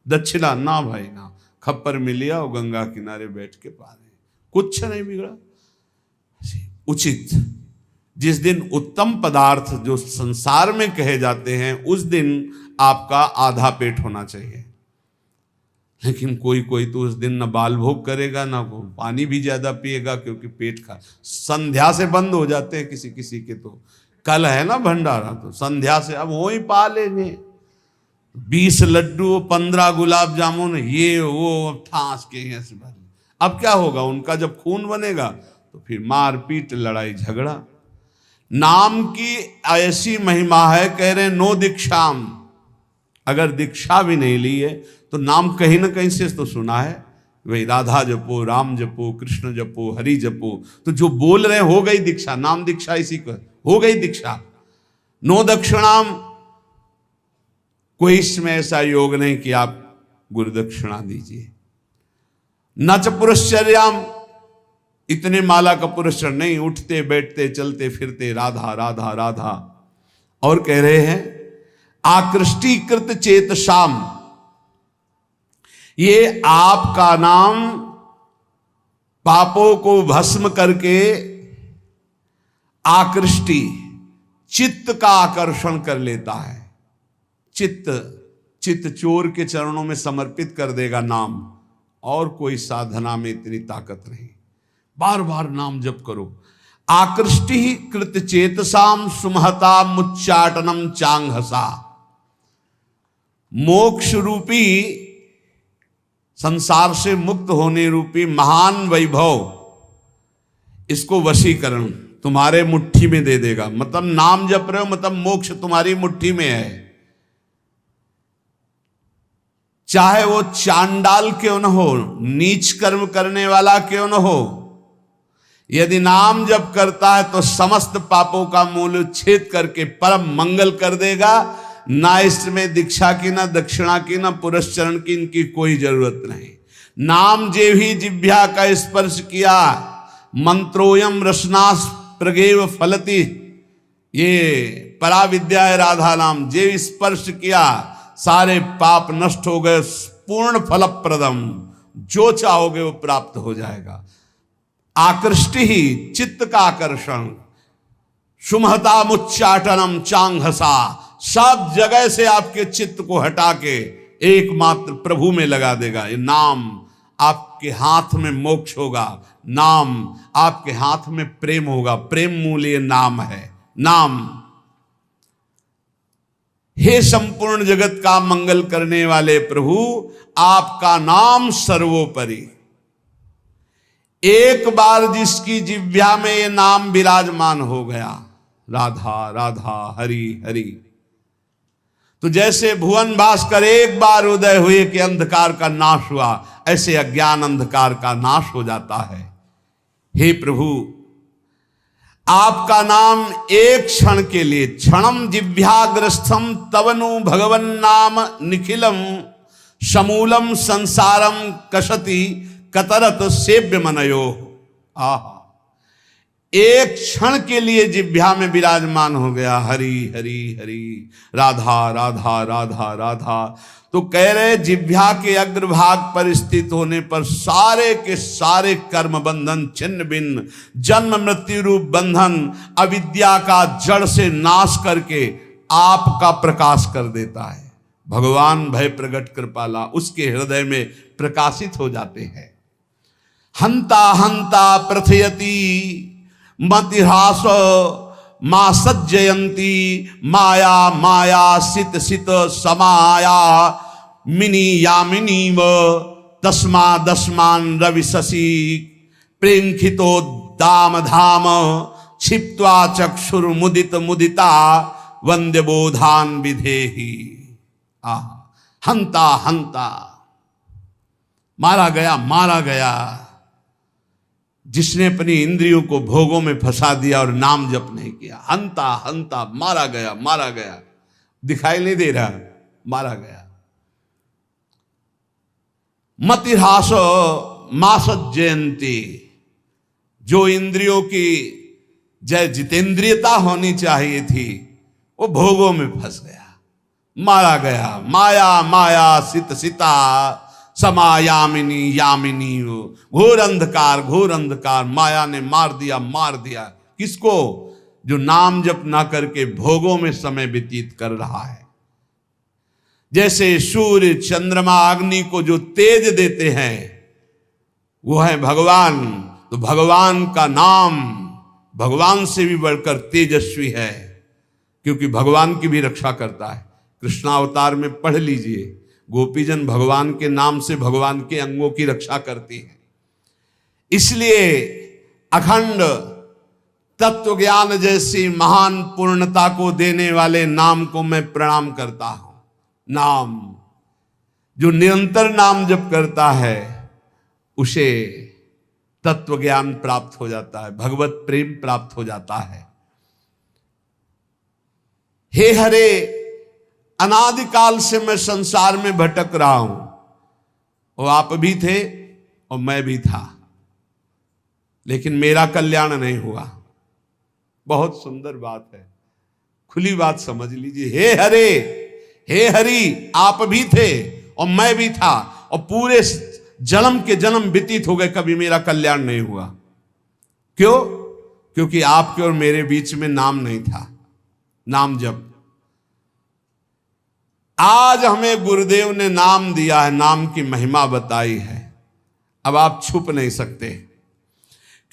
दक्षिणा ना भाई ना, खप्पर में लिया और गंगा किनारे बैठ के पा रहे, कुछ नहीं बिगड़ा। उचित जिस दिन उत्तम पदार्थ जो संसार में कहे जाते हैं उस दिन आपका आधा पेट होना चाहिए, लेकिन कोई कोई तो उस दिन न बाल भोग करेगा ना वो पानी भी ज्यादा पिएगा, क्योंकि पेट का संध्या से बंद हो जाते हैं किसी किसी के। तो कल है ना भंडारा, तो संध्या से अब वो ही पा लेंगे, 20 लड्डू 15 गुलाब जामुन ये वो ठास के हैं से भर। अब क्या होगा उनका, जब खून बनेगा तो फिर मारपीट लड़ाई झगड़ा। नाम की ऐसी महिमा है, कह रहे नो दीक्षाम, अगर दीक्षा भी नहीं ली है तो नाम कहीं ना कहीं से तो सुना है, वही राधा जपो, राम जपो, कृष्ण जपो, हरि जपो, तो जो बोल रहे हो गई दीक्षा, नाम दीक्षा इसी को हो गई दीक्षा। नो दक्षिणाम, कोई इसमें ऐसा योग नहीं कि आप गुरु दक्षिणा दीजिए। न च पुरश्चर्याम, इतने माला का पुरस्कार नहीं, उठते बैठते चलते फिरते राधा राधा राधा। और कह रहे हैं आकृष्टीकृत चेतसाम, ये आपका नाम पापों को भस्म करके आकृष्टि, चित्त का आकर्षण कर लेता है। चित्त चोर के चरणों में समर्पित कर देगा नाम, और कोई साधना में इतनी ताकत नहीं। बार बार नाम जप करो। आकृष्टि कृत चेतसाम सुमहता मुच्चाटनम चांगहसा, मोक्ष रूपी, संसार से मुक्त होने रूपी महान वैभव, इसको वशीकरण तुम्हारे मुट्ठी में दे देगा। मतलब नाम जप रहे हो, मतलब मोक्ष तुम्हारी मुट्ठी में है। चाहे वो चांडाल क्यों न हो, नीच कर्म करने वाला क्यों न हो, यदि नाम जप करता है तो समस्त पापों का मूल छेद करके परम मंगल कर देगा। ना इसमें दीक्षा की, ना दक्षिणा की, ना पुरस्चरण की, इनकी कोई जरूरत नहीं। नाम जे भी जिह्वा का स्पर्श किया, मंत्रोयम रसनास प्रगेव फलति, ये पराविद्या है राधा नाम। जे स्पर्श किया सारे पाप नष्ट हो गए, पूर्ण फलप्रदम, जो चाहोगे वो प्राप्त हो जाएगा। आकृष्टि ही चित्त का आकर्षण, सुमहता मुच्चाटनम चांगहसा, सब जगह से आपके चित्त को हटा के एकमात्र प्रभु में लगा देगा। ये नाम आपके हाथ में मोक्ष होगा, नाम आपके हाथ में प्रेम होगा। प्रेम मूल ये नाम है। नाम, हे संपूर्ण जगत का मंगल करने वाले प्रभु, आपका नाम सर्वोपरि। एक बार जिसकी जिह्वा में ये नाम विराजमान हो गया, राधा राधा हरि हरि, तो जैसे भुवन भास्कर एक बार उदय हुए कि अंधकार का नाश हुआ, ऐसे अज्ञान अंधकार का नाश हो जाता है। हे प्रभु, आपका नाम एक क्षण के लिए, क्षणम जिह्वाग्रस्थम तवनु भगवन नाम निखिलम समूलम संसारम कसति कतरत सेव्य मनयो। आहा, एक क्षण के लिए जिह्वा में विराजमान हो गया, हरि हरि हरि, राधा राधा राधा राधा। तो कह रहे जिह्वा के अग्रभाग पर स्थित होने पर सारे के सारे कर्म बंधन छिन्न भिन्न, जन्म मृत्यु रूप बंधन, अविद्या का जड़ से नाश करके आपका प्रकाश कर देता है। भगवान भय प्रगट कृपाला उसके हृदय में प्रकाशित हो जाते हैं। हंता हंता प्रथयति मतिहास मां सज्जयंती, माया माया सित सित समाया मिनी यामिनीव तस्मा दस्मान रवि शशि प्रेंखितो दाम धाम क्षिप्त्वा चक्षुर मुदित मुदिता वंद्य बोधान विधेहि। हंता हंता, मारा गया मारा गया, जिसने अपनी इंद्रियों को भोगों में फंसा दिया और नाम जप नहीं किया। हंता हंता, मारा गया मारा गया, दिखाई नहीं दे रहा, मारा गया। मतिहास मास जयंती, जो इंद्रियों की जय जितेंद्रियता होनी चाहिए थी वो भोगों में फंस गया, मारा गया। माया माया सित सिता समायामिनी यामिनी, घोर अंधकार माया ने मार दिया। किसको? जो नाम जप ना करके भोगों में समय व्यतीत कर रहा है। जैसे सूर्य चंद्रमा अग्नि को जो तेज देते हैं वो है भगवान, तो भगवान का नाम भगवान से भी बढ़कर तेजस्वी है, क्योंकि भगवान की भी रक्षा करता है। कृष्णावतार में पढ़ लीजिए, गोपीजन भगवान के नाम से भगवान के अंगों की रक्षा करती है। इसलिए अखंड तत्व ज्ञान जैसी महान पूर्णता को देने वाले नाम को मैं प्रणाम करता हूं। नाम, जो निरंतर नाम जप करता है उसे तत्व ज्ञान प्राप्त हो जाता है, भगवत प्रेम प्राप्त हो जाता है। हे हरे, अनादिकाल से मैं संसार में भटक रहा हूं, वो आप भी थे और मैं भी था, लेकिन मेरा कल्याण नहीं हुआ। बहुत सुंदर बात है, खुली बात समझ लीजिए। हे हरे, हे हरि आप भी थे और मैं भी था, और पूरे जन्म के जन्म व्यतीत हो गए, कभी मेरा कल्याण नहीं हुआ। क्यों? क्योंकि आपके और मेरे बीच में नाम नहीं था, नाम जप। आज हमें गुरुदेव ने नाम दिया है, नाम की महिमा बताई है, अब आप छुप नहीं सकते,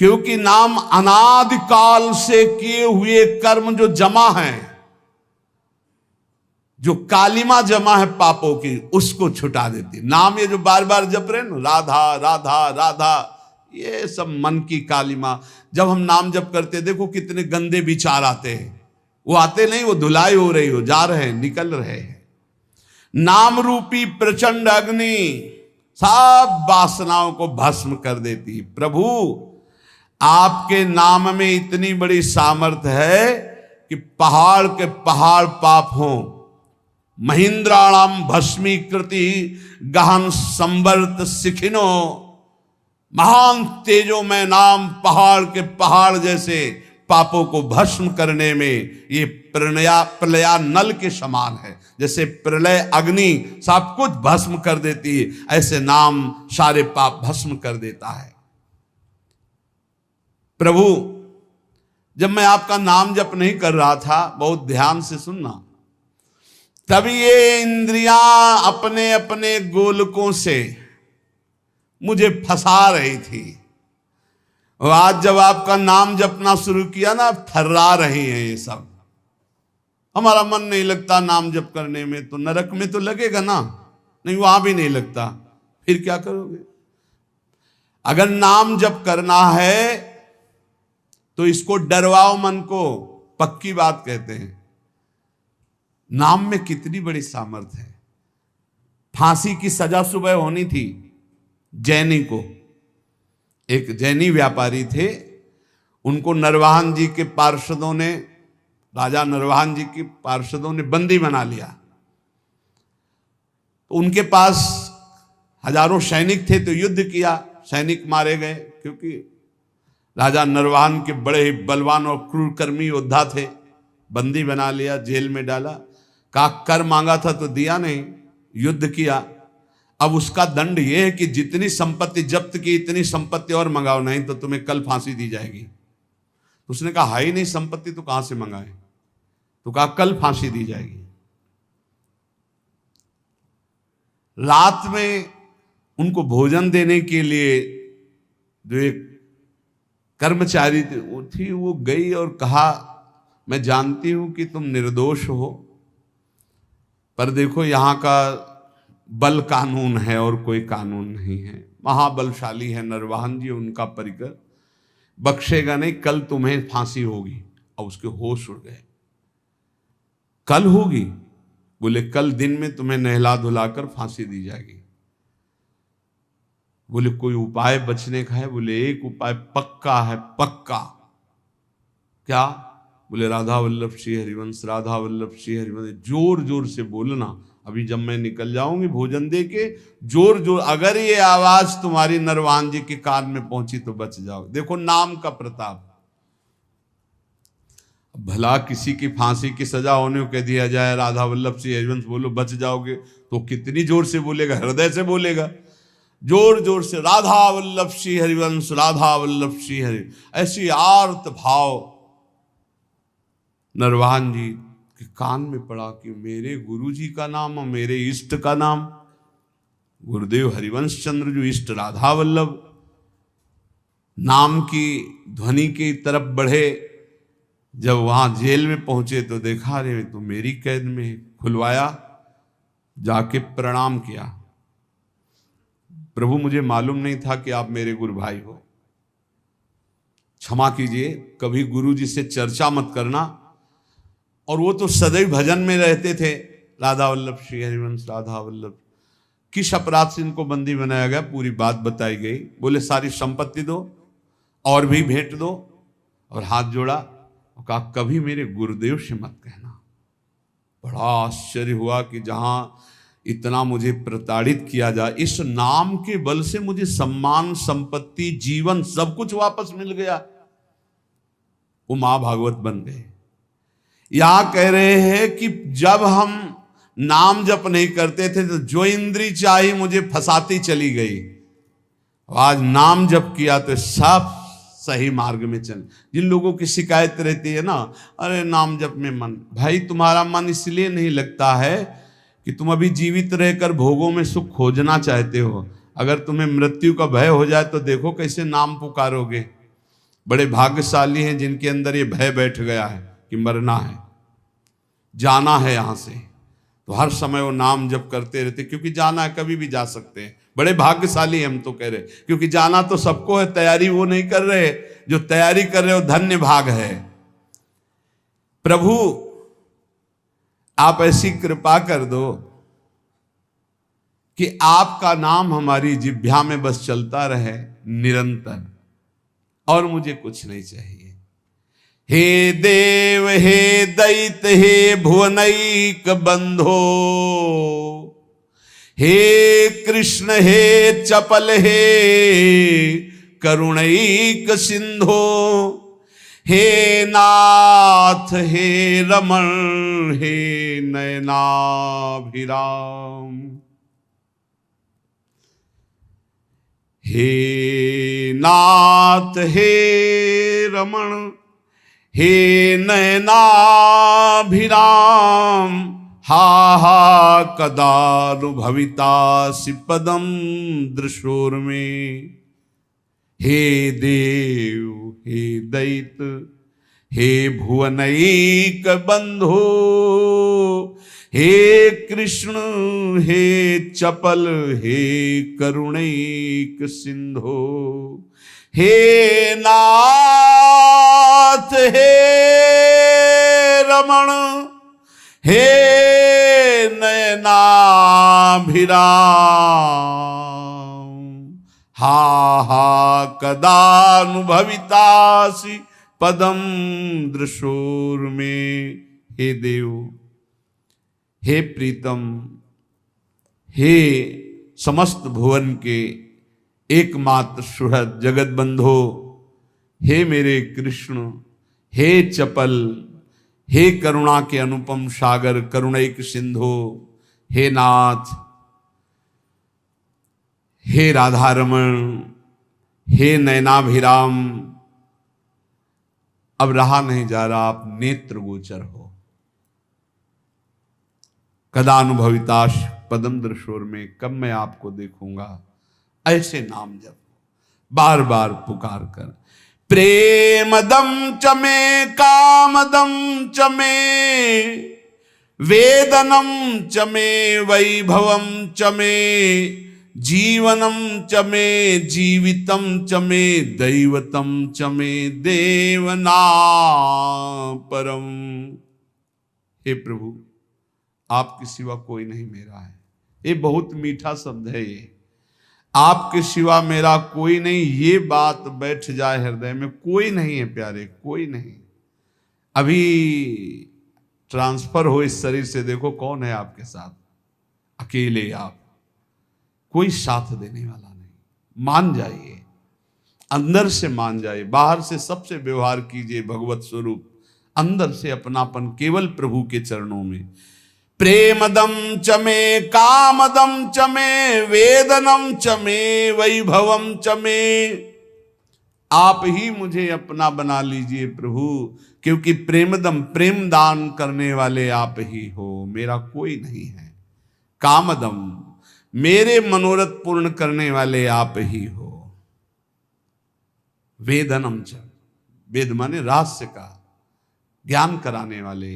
क्योंकि नाम अनादि काल से किए हुए कर्म जो जमा है, जो कालिमा जमा है पापों की, उसको छुटा देती। नाम ये जो बार बार जप रहे ना, राधा राधा राधा, ये सब मन की कालिमा। जब हम नाम जप करते, देखो कितने गंदे विचार आते हैं, वो आते नहीं, वो धुलाई हो रही हो, जा रहे हैं, निकल रहे हैं। नाम रूपी प्रचंड अग्नि सब वासनाओं को भस्म कर देती। प्रभु आपके नाम में इतनी बड़ी सामर्थ्य है कि पहाड़ के पहाड़ पाप हों, महिंद्राणाम भस्मीकृति गहन संवर्त सिखिनो, महान तेजो में नाम पहाड़ के पहाड़ जैसे पापों को भस्म करने में ये प्रलया नल के समान है। जैसे प्रलय अग्नि सब कुछ भस्म कर देती है, ऐसे नाम सारे पाप भस्म कर देता है। प्रभु जब मैं आपका नाम जप नहीं कर रहा था, बहुत ध्यान से सुनना, तभी ये इंद्रियां अपने अपने गोलकों से मुझे फंसा रही थी। और आज जब आपका नाम जपना शुरू किया ना, थर्रा रही हैं ये सब। हमारा मन नहीं लगता नाम जप करने में, तो नरक में तो लगेगा ना, नहीं वहां भी नहीं लगता, फिर क्या करोगे? अगर नाम जप करना है तो इसको डरवाओ मन को, पक्की बात कहते हैं। नाम में कितनी बड़ी सामर्थ्य है। फांसी की सजा सुबह होनी थी जैनी को। एक जैनी व्यापारी थे, उनको नरवाहन जी के पार्षदों ने, राजा नरवाहन जी के पार्षदों ने बंदी बना लिया। तो उनके पास हजारों सैनिक थे, तो युद्ध किया, सैनिक मारे गए, क्योंकि राजा नरवाहन के बड़े ही बलवान और क्रूरकर्मी योद्धा थे। बंदी बना लिया, जेल में डाला, कहा कर मांगा था तो दिया नहीं, युद्ध किया। अब उसका दंड यह है कि जितनी संपत्ति जब्त की, इतनी संपत्ति और मंगाओ, नहीं तो तुम्हें कल फांसी दी जाएगी। उसने कहा हाई नहीं संपत्ति, तो कहां से मंगाए? तो कहा कल फांसी दी जाएगी। रात में उनको भोजन देने के लिए जो एक कर्मचारी थी, वो गई और कहा मैं जानती हूं कि तुम निर्दोष हो, पर देखो यहां का बल कानून है और कोई कानून नहीं है। महाबलशाली है नरवाहन जी, उनका परिकर बख्शेगा नहीं, कल तुम्हें फांसी होगी। और उसके होश उड़ गए। कल होगी? बोले कल दिन में तुम्हें नहला धुलाकर फांसी दी जाएगी। बोले कोई उपाय बचने का है? बोले एक उपाय पक्का है, पक्का। क्या? बोले राधा वल्लभ श्री हरिवंश, राधा वल्लभ श्री हरिवंश। जोर जोर से बोलना, अभी जब मैं निकल जाऊंगी भोजन दे के, जोर जोर, अगर ये आवाज तुम्हारी नरवाहन जी के कान में पहुंची तो बच जाओ। देखो नाम का प्रताप। भला किसी की फांसी की सजा होने को कह दिया जाए राधा वल्लभ श्री हरिवंश बोलो बच जाओगे, तो कितनी जोर से बोलेगा? हृदय से बोलेगा, जोर जोर से राधा वल्लभ श्री हरिवंश, राधा वल्लभ श्री हरि। ऐसी आर्त भाव नरवाहन जी के कान में पड़ा कि मेरे गुरु जी का नाम और मेरे इष्ट का नाम, गुरुदेव हरिवंश चंद्र जो इष्ट राधा वल्लभ, नाम की ध्वनि की तरफ बढ़े। जब वहां जेल में पहुंचे तो देखा रे तो मेरी कैद में। खुलवाया, जाके प्रणाम किया, प्रभु मुझे मालूम नहीं था कि आप मेरे गुरु भाई हो, क्षमा कीजिए, कभी गुरु जी से चर्चा मत करना। और वो तो सदैव भजन में रहते थे, राधा वल्लभ श्री हरिवंश, राधा वल्लभ। किस अपराध से इनको बंदी बनाया गया, पूरी बात बताई गई। बोले सारी संपत्ति दो और भी भेंट दो, और हाथ जोड़ा और कहा कभी मेरे गुरुदेव से मत कहना। बड़ा आश्चर्य हुआ कि जहां इतना मुझे प्रताड़ित किया जाए, इस नाम के बल से मुझे सम्मान, संपत्ति, जीवन सब कुछ वापस मिल गया। वो मां भागवत बन गए। यहां कह रहे हैं कि जब हम नाम जप नहीं करते थे तो जो इंद्री चाही मुझे फंसाती चली गई। आज नाम जप किया तो सब सही मार्ग में चल। जिन लोगों की शिकायत रहती है ना, अरे नाम जप में मन, भाई तुम्हारा मन इसलिए नहीं लगता है कि तुम अभी जीवित रहकर भोगों में सुख खोजना चाहते हो। अगर तुम्हें मृत्यु का भय हो जाए तो देखो कैसे नाम पुकारोगे। बड़े भाग्यशाली हैं जिनके अंदर ये भय बैठ गया है कि मरना है, जाना है यहाँ से, तो हर समय वो नाम जप करते रहते, क्योंकि जाना है, कभी भी जा सकते हैं। बड़े भाग्यशाली हम तो कह रहे, क्योंकि जाना तो सबको है, तैयारी वो नहीं कर रहे, जो तैयारी कर रहे हो धन्य भाग है। प्रभु आप ऐसी कृपा कर दो कि आपका नाम हमारी जिह्वा में बस चलता रहे निरंतर, और मुझे कुछ नहीं चाहिए। हे देव हे दैत हे भुवनैक बंधो, हे कृष्ण हे चपल हे करुणैक सिंधो, हे नाथ हे रमण हे नयनाभिराम, हे नाथ हे रमण हे नयनाभिराम, हा हा कदानुभवितासि पदम दृशोर्मे, हे देव हे दैत हे भुवनैक बंधो, हे कृष्ण हे चपल हे करुणैक सिंधो, हे नाथ हे रमण हे नयनाभिराम, हा हा कदानुभवितासि पदम दृशोर्मे। हे देव हे प्रीतम हे समस्त भुवन के एकमात्र सुहृद जगत बंधो, हे मेरे कृष्ण हे चपल हे करुणा के अनुपम सागर करुणैक सिंधो, हे नाथ हे राधारमण हे नयनाभिराम, अब रहा नहीं जा रहा, आप नेत्र गोचर हो। कदानुभविताश पदम दृशोर में, कब मैं आपको देखूंगा। ऐसे नाम जप बार बार पुकार कर, प्रेमदम चमे कामदम चमे वेदनम चमे वैभवम चमे जीवनम चमे जीवितम चमे दैवतम चमे देवना परम। हे प्रभु आपके सिवा कोई नहीं मेरा है। ये बहुत मीठा शब्द है, ये आपके सिवा मेरा कोई नहीं, ये बात बैठ जाए हृदय में, कोई नहीं है प्यारे, कोई नहीं। अभी ट्रांसफर हो इस शरीर से, देखो कौन है आपके साथ, अकेले आप, कोई साथ देने वाला नहीं। मान जाइए, अंदर से मान जाइए, बाहर से सबसे व्यवहार कीजिए भगवत स्वरूप, अंदर से अपनापन केवल प्रभु के चरणों में। प्रेमदम चमे कामदम चमे वेदनम चमे वैभवम चमे, आप ही मुझे अपना बना लीजिए प्रभु, क्योंकि प्रेमदम प्रेम दान करने वाले आप ही हो, मेरा कोई नहीं है। कामदम मेरे मनोरथ पूर्ण करने वाले आप ही हो। वेदनम च, वेद माने रहस्य का ज्ञान कराने वाले,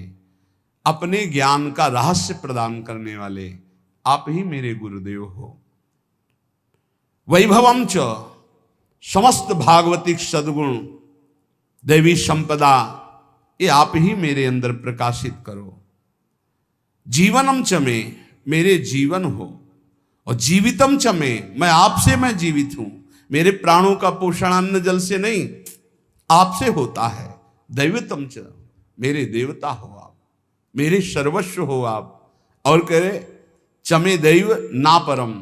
अपने ज्ञान का रहस्य प्रदान करने वाले आप ही मेरे गुरुदेव हो। वैभवम च, समस्त भागवतिक सद्गुण दैवी संपदा ये आप ही मेरे अंदर प्रकाशित करो। जीवनम च में, मेरे जीवन हो, और जीवितम च में, मैं आपसे मैं जीवित हूं। मेरे प्राणों का पोषण अन्न जल से नहीं, आपसे होता है। दैवतम च, मेरे देवता हो आप, मेरे सर्वस्व हो आप। और कह रहे चमे दैव ना परम,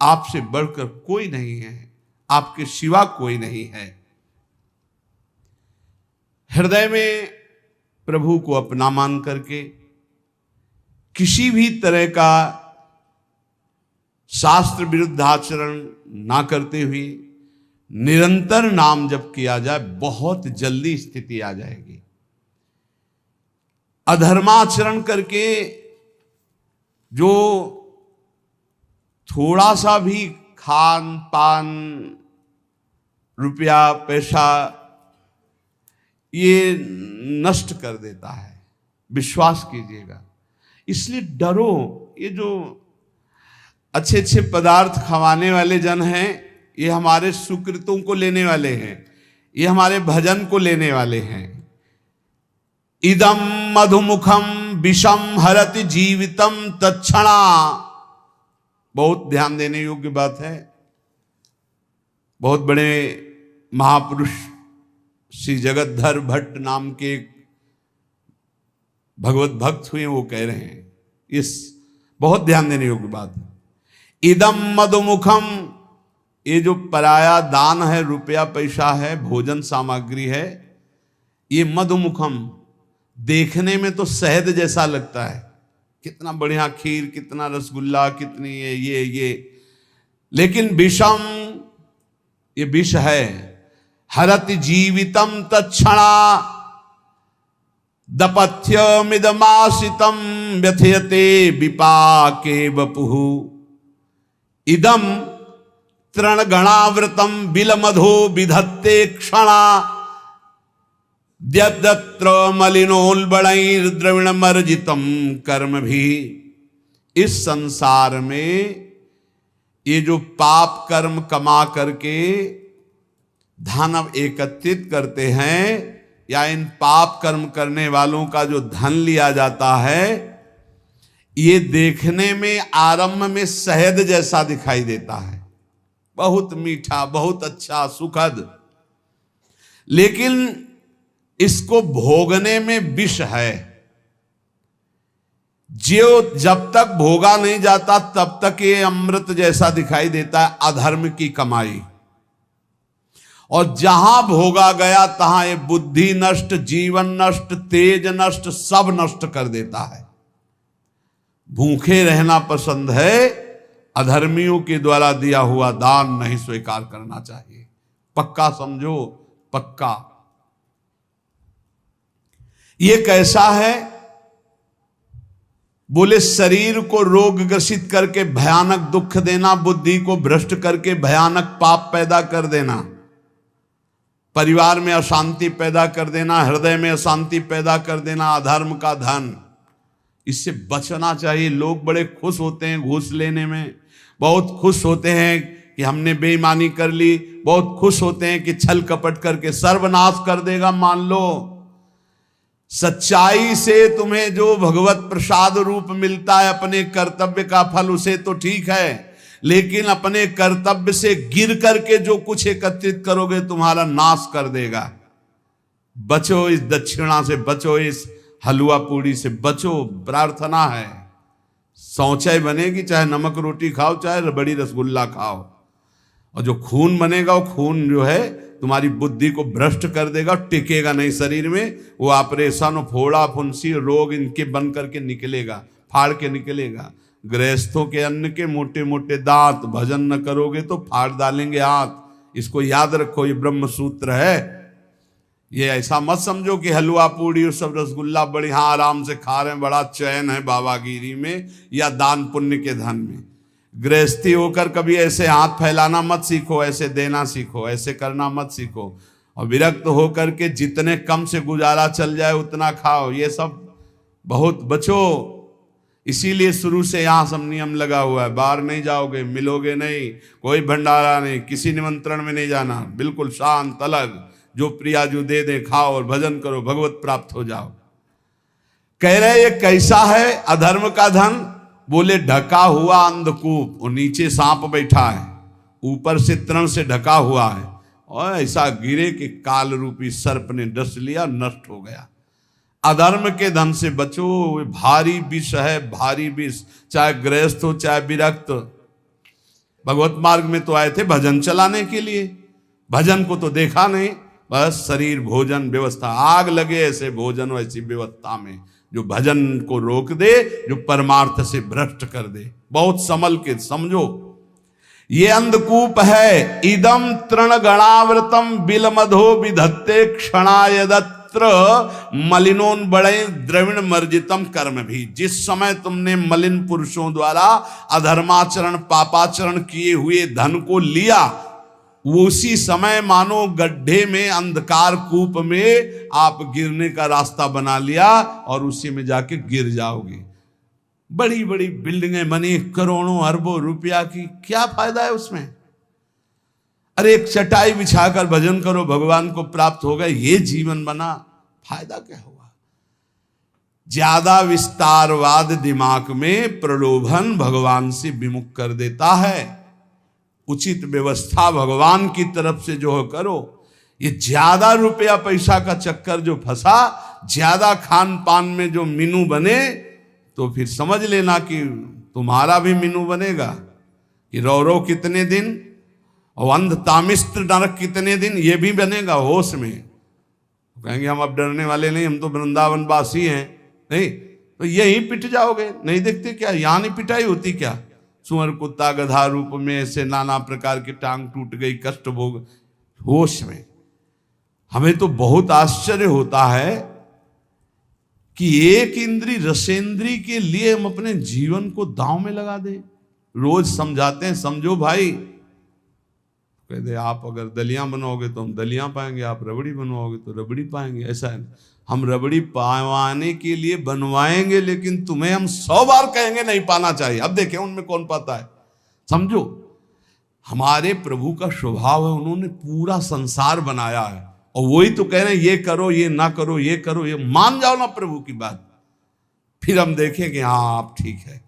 आपसे बढ़कर कोई नहीं है, आपके सिवा कोई नहीं है। हृदय में प्रभु को अपना मान करके किसी भी तरह का शास्त्र विरुद्ध आचरण ना करते हुए निरंतर नाम जप किया जाए, बहुत जल्दी स्थिति आ जाएगी। अधर्माचरण करके जो थोड़ा सा भी खान पान, रुपया पैसा ये नष्ट कर देता है, विश्वास कीजिएगा। इसलिए डरो। ये जो अच्छे अच्छे पदार्थ खवाने वाले जन हैं, ये हमारे सुकृतों को लेने वाले हैं, ये हमारे भजन को लेने वाले हैं। इदम मधुमुखम विषम हरति जीवितम तत्क्षणा। बहुत ध्यान देने योग्य बात है। बहुत बड़े महापुरुष श्री जगद्धर भट्ट नाम के भगवत भक्त हुए, वो कह रहे हैं, इस बहुत ध्यान देने योग्य बात है। इदम मधुमुखम, ये जो पराया दान है, रुपया पैसा है, भोजन सामग्री है, ये मधुमुखम, देखने में तो शहद जैसा लगता है, कितना बढ़िया खीर, कितना रसगुल्ला, कितनी ये, लेकिन विषम, ये विष है। हरति जीवितम तत्क्षणा दपथ्यमिदमासितम व्यथयते विपाके वपुः। इदम तृणगणावृतम बिलमधो विधत्ते क्षणा द्यद्यत्र मलिनोल्बणैर्द्रविणमर्जितम कर्म भी। इस संसार में ये जो पाप कर्म कमा करके धन एकत्रित करते हैं, या इन पाप कर्म करने वालों का जो धन लिया जाता है, ये देखने में आरंभ में शहद जैसा दिखाई देता है, बहुत मीठा, बहुत अच्छा, सुखद, लेकिन इसको भोगने में विष है। जो जब तक भोगा नहीं जाता तब तक ये अमृत जैसा दिखाई देता है, अधर्म की कमाई। और जहां भोगा गया तहां ये बुद्धि नष्ट, जीवन नष्ट, तेज नष्ट, सब नष्ट कर देता है। भूखे रहना पसंद है, अधर्मियों के द्वारा दिया हुआ दान नहीं स्वीकार करना चाहिए। पक्का समझो, पक्का। ये कैसा है? बोले शरीर को रोग ग्रसित करके भयानक दुख देना, बुद्धि को भ्रष्ट करके भयानक पाप पैदा कर देना, परिवार में अशांति पैदा कर देना, हृदय में अशांति पैदा कर देना, अधर्म का धन, इससे बचना चाहिए। लोग बड़े खुश होते हैं घूस लेने में, बहुत खुश होते हैं कि हमने बेईमानी कर ली, बहुत खुश होते हैं कि छल कपट करके सर्वनाश कर देगा। मान लो सच्चाई से तुम्हें जो भगवत प्रसाद रूप मिलता है अपने कर्तव्य का फल, उसे तो ठीक है, लेकिन अपने कर्तव्य से गिर करके जो कुछ एकत्रित करोगे तुम्हारा नाश कर देगा। बचो इस दक्षिणा से, बचो इस हलवा पूड़ी से, बचो। प्रार्थना है, शौचाई बनेगी, चाहे नमक रोटी खाओ, चाहे बड़ी रसगुल्ला खाओ, और जो खून बनेगा वो खून जो है तुम्हारी बुद्धि को भ्रष्ट कर देगा, टिकेगा नहीं शरीर में। वो ऑपरेशन, फोड़ा फुंसी, रोग इनके बन करके निकलेगा, फाड़ के निकलेगा। गृहस्थों के अन्न के मोटे मोटे दांत, भजन न करोगे तो फाड़ डालेंगे हाथ। इसको याद रखो, ये ब्रह्म सूत्र है। ये ऐसा मत समझो कि हलवा पूड़ी और सब रसगुल्ला बढ़िया आराम से खा रहे हैं, बड़ा चैन है बाबागिरी में या दान पुण्य के धन में। गृहस्थी होकर कभी ऐसे हाथ फैलाना मत सीखो, ऐसे देना सीखो, ऐसे करना मत सीखो। और विरक्त होकर के जितने कम से गुजारा चल जाए उतना खाओ, ये सब बहुत बचो। इसीलिए शुरू से यहाँ सब नियम लगा हुआ है, बाहर नहीं जाओगे, मिलोगे नहीं, कोई भंडारा नहीं, किसी निमंत्रण में नहीं जाना, बिल्कुल शांत अलग, जो प्रिया जो दे दे खाओ और भजन करो, भगवत प्राप्त हो जाओ। कह रहे ये कैसा है अधर्म का धन? बोले ढका हुआ अंधकूप, और नीचे सांप बैठा है, ऊपर से तृण से ढका हुआ है, और ऐसा गिरे कि काल रूपी सर्प ने डस लिया, नष्ट हो गया। अधर्म के धन से बचो, भारी विष है, भारी विष। चाहे गृहस्थ हो चाहे विरक्त, भगवत मार्ग में तो आए थे भजन चलाने के लिए, भजन को तो देखा नहीं, बस शरीर भोजन व्यवस्था, आग लगे ऐसे भोजन ऐसी व्यवस्था में जो भजन को रोक दे, जो परमार्थ से भ्रष्ट कर दे। बहुत संभल के समझो, ये अंधकूप है। इदम तृण गणावृतम बिलमधो विधत्ते क्षणायदत्र मलिनोन बड़े द्रविण मर्जितम कर्म भी। जिस समय तुमने मलिन पुरुषों द्वारा अधर्माचरण पापाचरण किए हुए धन को लिया, उसी समय मानो गड्ढे में, अंधकार कूप में आप गिरने का रास्ता बना लिया और उसी में जाके गिर जाओगे। बड़ी बड़ी बिल्डिंगें बनी करोड़ों अरबों रुपया की, क्या फायदा है उसमें? अरे एक चटाई बिछाकर भजन करो, भगवान को प्राप्त हो गए, ये जीवन बना, फायदा क्या हुआ? ज्यादा विस्तारवाद दिमाग में प्रलोभन भगवान से विमुख कर देता है। उचित व्यवस्था भगवान की तरफ से जो करो। ये ज्यादा रुपया पैसा का चक्कर जो फंसा, ज्यादा खान पान में जो मीनू बने, तो फिर समझ लेना कि तुम्हारा भी मीनू बनेगा कि रौरव कितने दिन और अंध तामिस्त्र नरक कितने दिन, ये भी बनेगा होश में। कहेंगे हम अब डरने वाले नहीं, हम तो वृंदावन वासी हैं, नहीं तो यही पिट जाओगे। नहीं देखते क्या यहाँ नहीं पिटाई होती क्या? सुअर कुत्ता गधा रूप में ऐसे नाना प्रकार की टांग टूट गई, कष्ट भोग, होश में। हमें तो बहुत आश्चर्य होता है कि एक इंद्री रसेंद्री के लिए हम अपने जीवन को दांव में लगा दे। रोज समझाते हैं, समझो भाई, कहते आप अगर दलियां बनवाओगे तो हम दलियां पाएंगे, आप रबड़ी बनवाओगे तो रबड़ी पाएंगे। ऐसा है, हम रबड़ी पावाने के लिए बनवाएंगे, लेकिन तुम्हें हम 100 बार कहेंगे नहीं पाना चाहिए। अब देखें उनमें कौन पाता है। समझो, हमारे प्रभु का स्वभाव है, उन्होंने पूरा संसार बनाया है और वही तो कह रहे हैं ये करो, ये ना करो, ये करो, ये मान जाओ ना प्रभु की बात, फिर हम देखें कि हाँ आप ठीक है।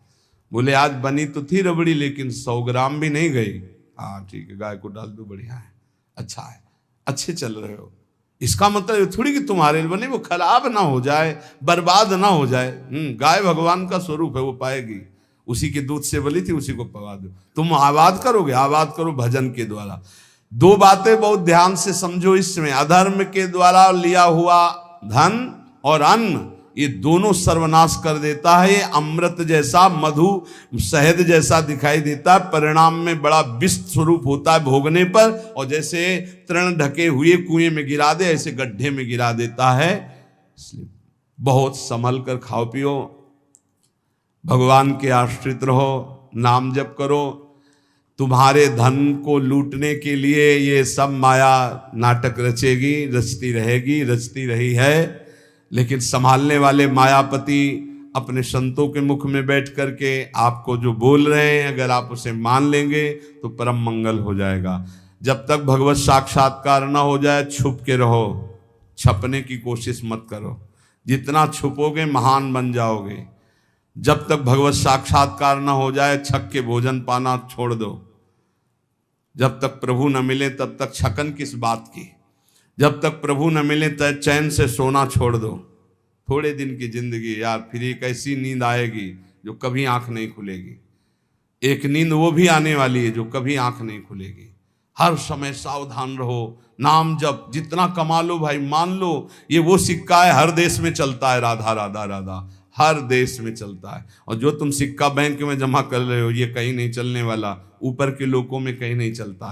बोले आज बनी तो थी रबड़ी लेकिन 100 ग्राम भी नहीं गई। हाँ ठीक है, गाय को डाल दो, बढ़िया है, अच्छा है, अच्छे चल रहे हो। इसका मतलब थोड़ी कि तुम्हारे लिए बने वो खराब ना हो जाए, बर्बाद ना हो जाए। गाय भगवान का स्वरूप है, वो पाएगी, उसी के दूध से बली थी, उसी को पवा दो। तुम आबाद करोगे, आबाद करो भजन के द्वारा। 2 बातें बहुत ध्यान से समझो इसमें। अधर्म के द्वारा लिया हुआ धन और अन्न, ये दोनों सर्वनाश कर देता है। ये अमृत जैसा, मधु शहद जैसा दिखाई देता है, परिणाम में बड़ा विष स्वरूप होता है भोगने पर। और जैसे तृण ढके हुए कुएं में गिरा दे, ऐसे गड्ढे में गिरा देता है। इसलिए बहुत संभल कर खाओ पियो, भगवान के आश्रित रहो, नाम जप करो। तुम्हारे धन को लूटने के लिए ये सब माया नाटक रचेगी, रचती रहेगी, रचती रही है। लेकिन संभालने वाले मायापति अपने संतों के मुख में बैठ करके आपको जो बोल रहे हैं, अगर आप उसे मान लेंगे तो परम मंगल हो जाएगा। जब तक भगवत साक्षात्कार ना हो जाए छुप के रहो, छपने की कोशिश मत करो। जितना छुपोगे महान बन जाओगे। जब तक भगवत साक्षात्कार ना हो जाए छक के भोजन पाना छोड़ दो। जब तक प्रभु न मिले तब तक छकन किस बात की। जब तक प्रभु न मिले तब चैन से सोना छोड़ दो। थोड़े दिन की जिंदगी यार, फिर एक ऐसी नींद आएगी जो कभी आंख नहीं खुलेगी। एक नींद वो भी आने वाली है जो कभी आंख नहीं खुलेगी। हर समय सावधान रहो, नाम जप, जितना कमा लो भाई मान लो ये वो सिक्का है, हर देश में चलता है, राधा राधा राधा, हर देश में चलता है। और जो तुम सिक्का बैंक में जमा कर रहे हो ये कहीं नहीं चलने वाला, ऊपर के लोगों में कहीं नहीं चलता।